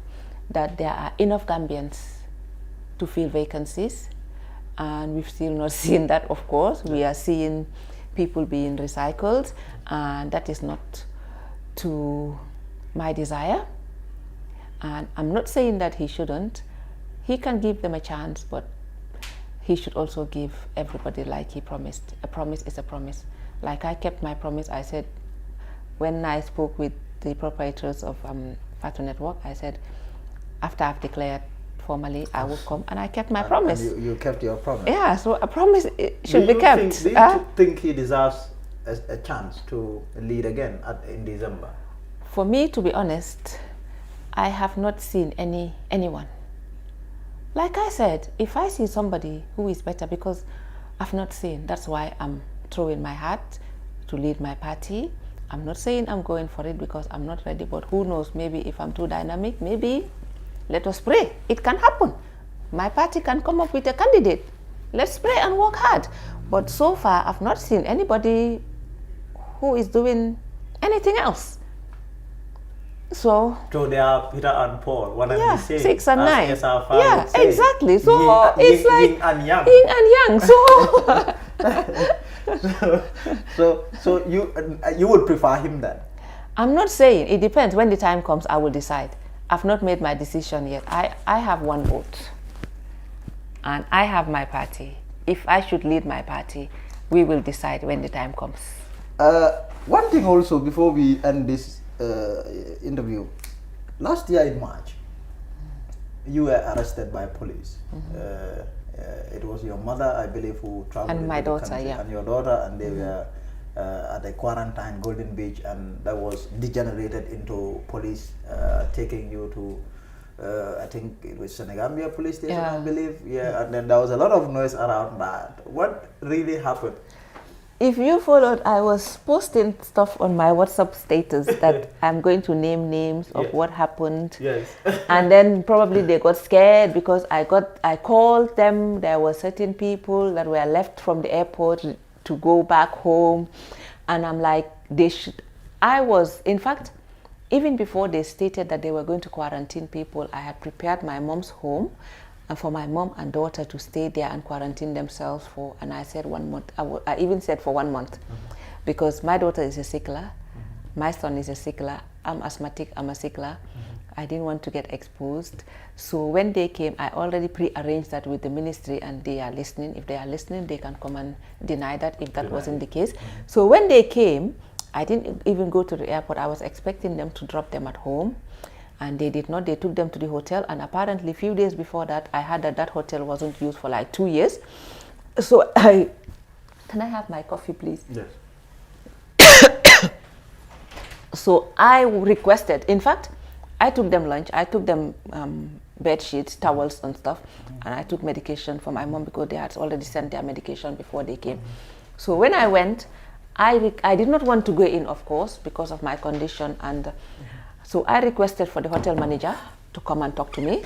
[SPEAKER 8] that there are enough Gambians to fill vacancies, and we've still not seen that, of course. We are seeing people being recycled, and that is not to my desire. And I'm not saying that he shouldn't. He can give them a chance, but he should also give everybody like he promised. A promise is a promise. Like I kept my promise. I said, when I spoke with the proprietors of Fatu Network, I said, after I've declared formally, I will come, and I kept my promise.
[SPEAKER 1] And you kept your promise.
[SPEAKER 8] Yeah, so a promise should be kept.
[SPEAKER 1] Do you think he deserves a chance to lead again in December?
[SPEAKER 8] For me, to be honest, I have not seen anyone. Like I said, if I see somebody who is better, because I've not seen, that's why I'm throwing my hat to lead my party. I'm not saying I'm going for it because I'm not ready, but who knows, maybe if I'm too dynamic, maybe let us pray. It can happen. My party can come up with a candidate. Let's pray and work hard. But so far, I've not seen anybody who is doing anything else. So
[SPEAKER 1] they are Peter and Paul, one and the same.
[SPEAKER 8] 6 and 9.
[SPEAKER 1] Yeah,
[SPEAKER 8] exactly. So it's like
[SPEAKER 1] yin and yang.
[SPEAKER 8] Yin and yang.
[SPEAKER 1] So you would prefer him then?
[SPEAKER 8] I'm not saying. It depends. When the time comes, I will decide. I've not made my decision yet. I have one vote, and I have my party. If I should lead my party, we will decide when the time comes.
[SPEAKER 1] One thing also before we end this interview, last year in March, you were arrested by police. It was your mother, I believe, who traveled
[SPEAKER 8] and my daughter, yeah,
[SPEAKER 1] and your daughter, and they were at a quarantine Golden Beach, and that was degenerated into police taking you to I think it was Senegambia police station, I believe. And then there was a lot of noise around that. What really happened?
[SPEAKER 8] If you followed, I was posting stuff on my WhatsApp status that I'm going to name names of what happened.
[SPEAKER 1] Yes.
[SPEAKER 8] And then probably they got scared because I called them. There were certain people that were left from the airport to go back home. And I'm like, in fact, even before they stated that they were going to quarantine people, I had prepared my mom's home and for my mom and daughter to stay there and quarantine themselves for, and I said 1 month, I even said for 1 month, because my daughter is a sickler, my son is a sickler, I'm asthmatic, I'm a sickler. I didn't want to get exposed. So when they came, I already pre-arranged that with the ministry, and they are listening. If they are listening, they can come and deny that if that wasn't the case. So when they came, I didn't even go to the airport. I was expecting them to drop them at home, and they did not. They took them to the hotel, and apparently a few days before that, I heard that that hotel wasn't used for like 2 years. So can I have my coffee, please?
[SPEAKER 1] Yes.
[SPEAKER 8] So I requested, in fact, I took them lunch, I took them bed sheets, towels and stuff, and I took medication for my mom because they had already sent their medication before they came. So when I went, I did not want to go in, of course, because of my condition, and so I requested for the hotel manager to come and talk to me,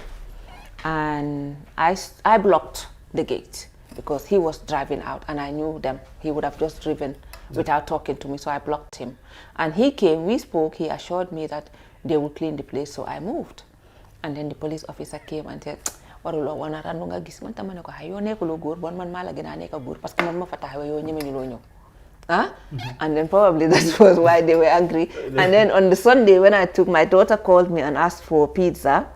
[SPEAKER 8] and I blocked the gate because he was driving out, and I knew them. He would have just driven without talking to me, so I blocked him. And he came, we spoke, he assured me that they would clean the place, so I moved. And then the police officer came and said, warulo wana randu nga gis man tamane ko hayo ne ko lo gor bon man mala gina ne ka gor parce que man ma fa taxaw yo ñeme ñu lo ñew. Huh? And then probably that was why they were angry. And then on the Sunday when I took, my daughter called me and asked for pizza.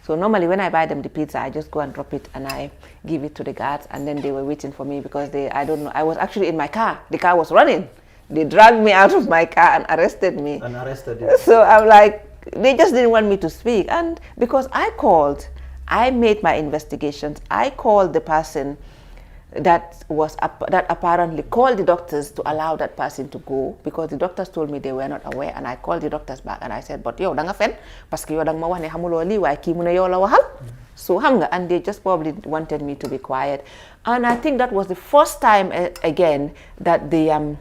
[SPEAKER 8] So normally when I buy them the pizza, I just go and drop it and I give it to the guards, and then they were waiting for me because I don't know, I was actually in my car. The car was running. They dragged me out of my car and arrested me.
[SPEAKER 1] And arrested you.
[SPEAKER 8] So I'm like, they just didn't want me to speak. And because I called, I made my investigations. I called the person that apparently called the doctors to allow that person to go, because the doctors told me they were not aware, and I called the doctors back and I said, but yo danga fen parce que yo dang ma wax ne xamulo li way ki mu ne yo la waxal. So xam nga, and they just probably wanted me to be quiet. And I think that was the first time again that the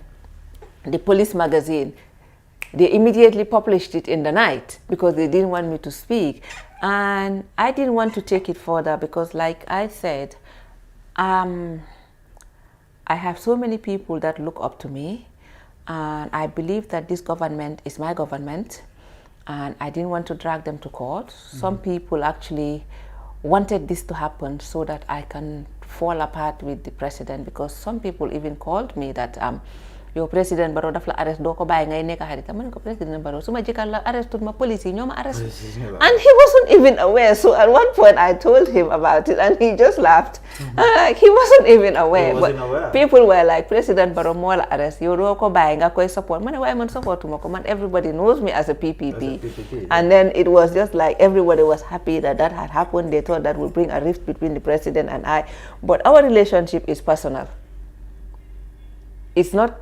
[SPEAKER 8] police magazine, they immediately published it in the night because they didn't want me to speak. And I didn't want to take it further because, like I said, I have so many people that look up to me, and I believe that this government is my government, and I didn't want to drag them to court. Some people actually wanted this to happen so that I can fall apart with the president, because some people even called me that your President Barrow daf la arrest doo ko bàyyi ngay nekk xarit. Ma ne ko President Barrow suma jëkkër la arrest ma police yi ñoo ma arrest. And he wasn't even aware. So at one point I told him about it and he just laughed. Like, he wasn't even aware. But people were like, President Barrow moo la arrest yow doo ko bàyyi nga koy support. Ma ne waaye man supportuma ko, man everybody knows me as a PPP. And then it was just like everybody was happy that that had happened. They thought that would bring a rift between the president and I. But our relationship is personal. It's not,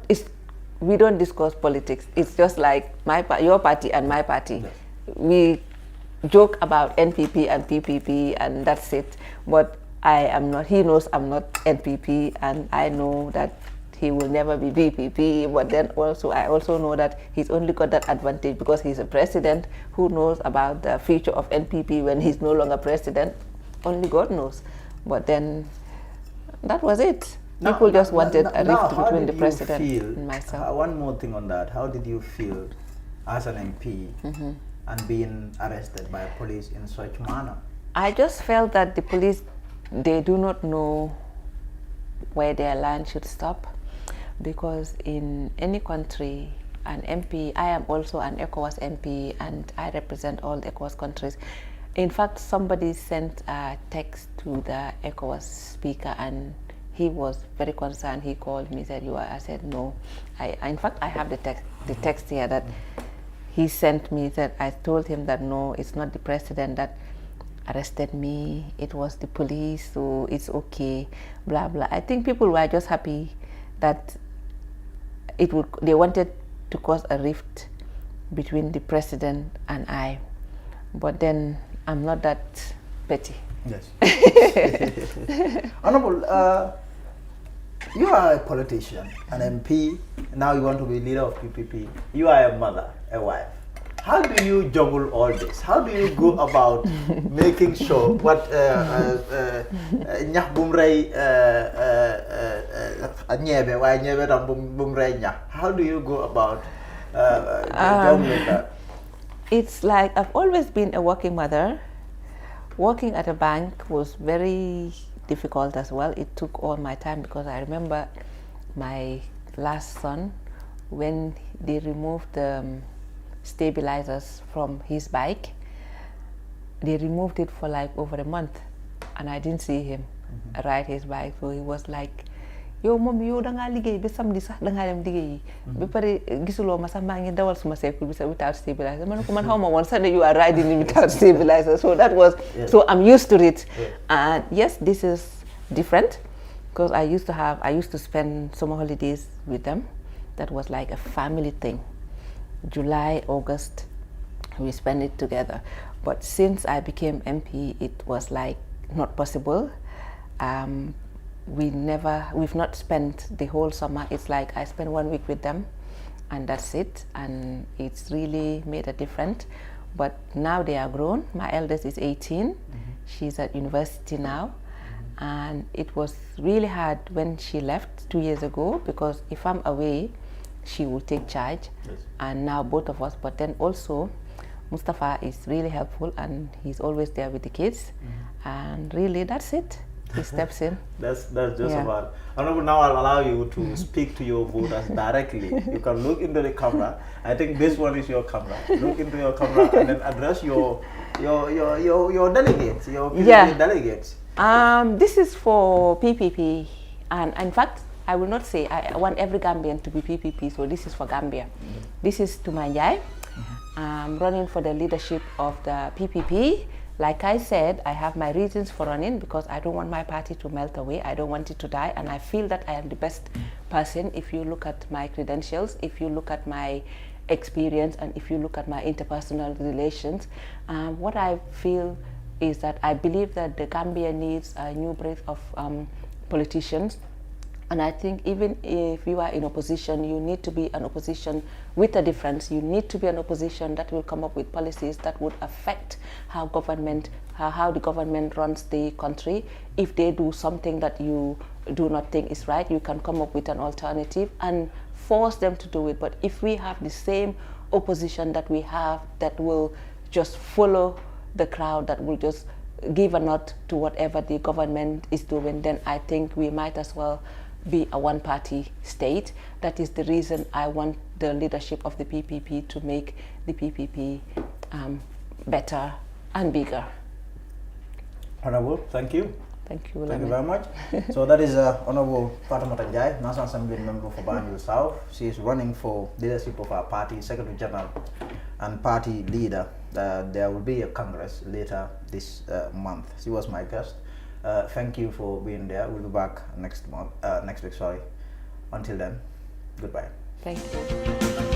[SPEAKER 8] we don't discuss politics. It's just like your party and my party. Yes. We joke about NPP and PPP and that's it. But I am not, he knows I'm not NPP, and I know that he will never be PPP. But then also, I also know that he's only got that advantage because he's a president. Who knows about the future of NPP when he's no longer president? Only God knows. But then that was it. People just wanted a rift between the president and myself.
[SPEAKER 1] One more thing on that. How did you feel as an MP and being arrested by police in such manner?
[SPEAKER 8] I just felt that the police, they do not know where their line should stop, because in any country, an MP, I am also an ECOWAS MP and I represent all the ECOWAS countries. In fact, somebody sent a text to the ECOWAS speaker and he was very concerned. He called me, said, I said, no. In fact, I have the text here that he sent me, that I told him that no, it's not the president that arrested me, it was the police, so it's okay, blah, blah. I think people were just happy that they wanted to cause a rift between the president and I. But then I'm not that petty.
[SPEAKER 1] Yes. Honorable, you are a politician, an MP, now you want to be leader of PPP. You are a mother, a wife. How do you juggle all this? How do you go about making sure what how do you go about juggling that?
[SPEAKER 8] It's like I've always been a working mother. Working at a bank was very difficult as well. It took all my time because I remember my last son, when they removed the stabilizers from his bike, they removed it for like over a month and I didn't see him ride his bike. So he was like, yow moom yow da ngaa liggéey ba samedi sax da ngaa dem liggéey ba pare gisuloo ma sax maa ngi dawal suma cycle bi sax without stabilizer ma ne ko man xaw ma woon sax ne you are riding it without stabilizer. So that was so I'm used to it. And yes, this is different because I used to spend summer holidays with them. That was like a family thing. July, August, we spend it together. But since I became MP, it was like not possible. We've not spent the whole summer. It's like I spend 1 week with them and that's it. And it's really made a difference. But now they are grown. My eldest is 18. She's at university now. And it was really hard when she left 2 years ago because if I'm away, she will take charge. And now both of us, but then also Mustafa is really helpful and he's always there with the kids. And really that's it. He steps in.
[SPEAKER 1] That's just about. Honorable, now I'll allow you to speak to your voters directly. You can look into the camera. I think this one is your camera. Look into your camera and then address your delegates, your PPP delegates.
[SPEAKER 8] This is for PPP, and in fact, I will not say I want every Gambian to be PPP. So this is for Gambia. This is to Njie. I'm running for the leadership of the PPP. Like I said, I have my reasons for running because I don't want my party to melt away. I don't want it to die. And I feel that I am the best person if you look at my credentials, if you look at my experience, and if you look at my interpersonal relations. What I feel is that I believe that the Gambia needs a new breed of politicians. And I think even if you are in opposition, you need to be an opposition with a difference. You need to be an opposition that will come up with policies that would affect how the government runs the country. If they do something that you do not think is right, you can come up with an alternative and force them to do it. But if we have the same opposition that we have that will just follow the crowd, that will just give a nod to whatever the government is doing, then I think we might as well be a one-party state. That is the reason I want the leadership of the PPP to make the PPP better and bigger.
[SPEAKER 1] Honorable, thank you.
[SPEAKER 8] Thank you.
[SPEAKER 1] Thank you very much. So that is Honorable Fatimata Njie, National Assembly member for Banjul South. She is running for leadership of our party, Secretary General and party leader. There will be a Congress later this month. She was my guest. Thank you for being there. We'll be back next week. Until then, goodbye.
[SPEAKER 8] Thank you.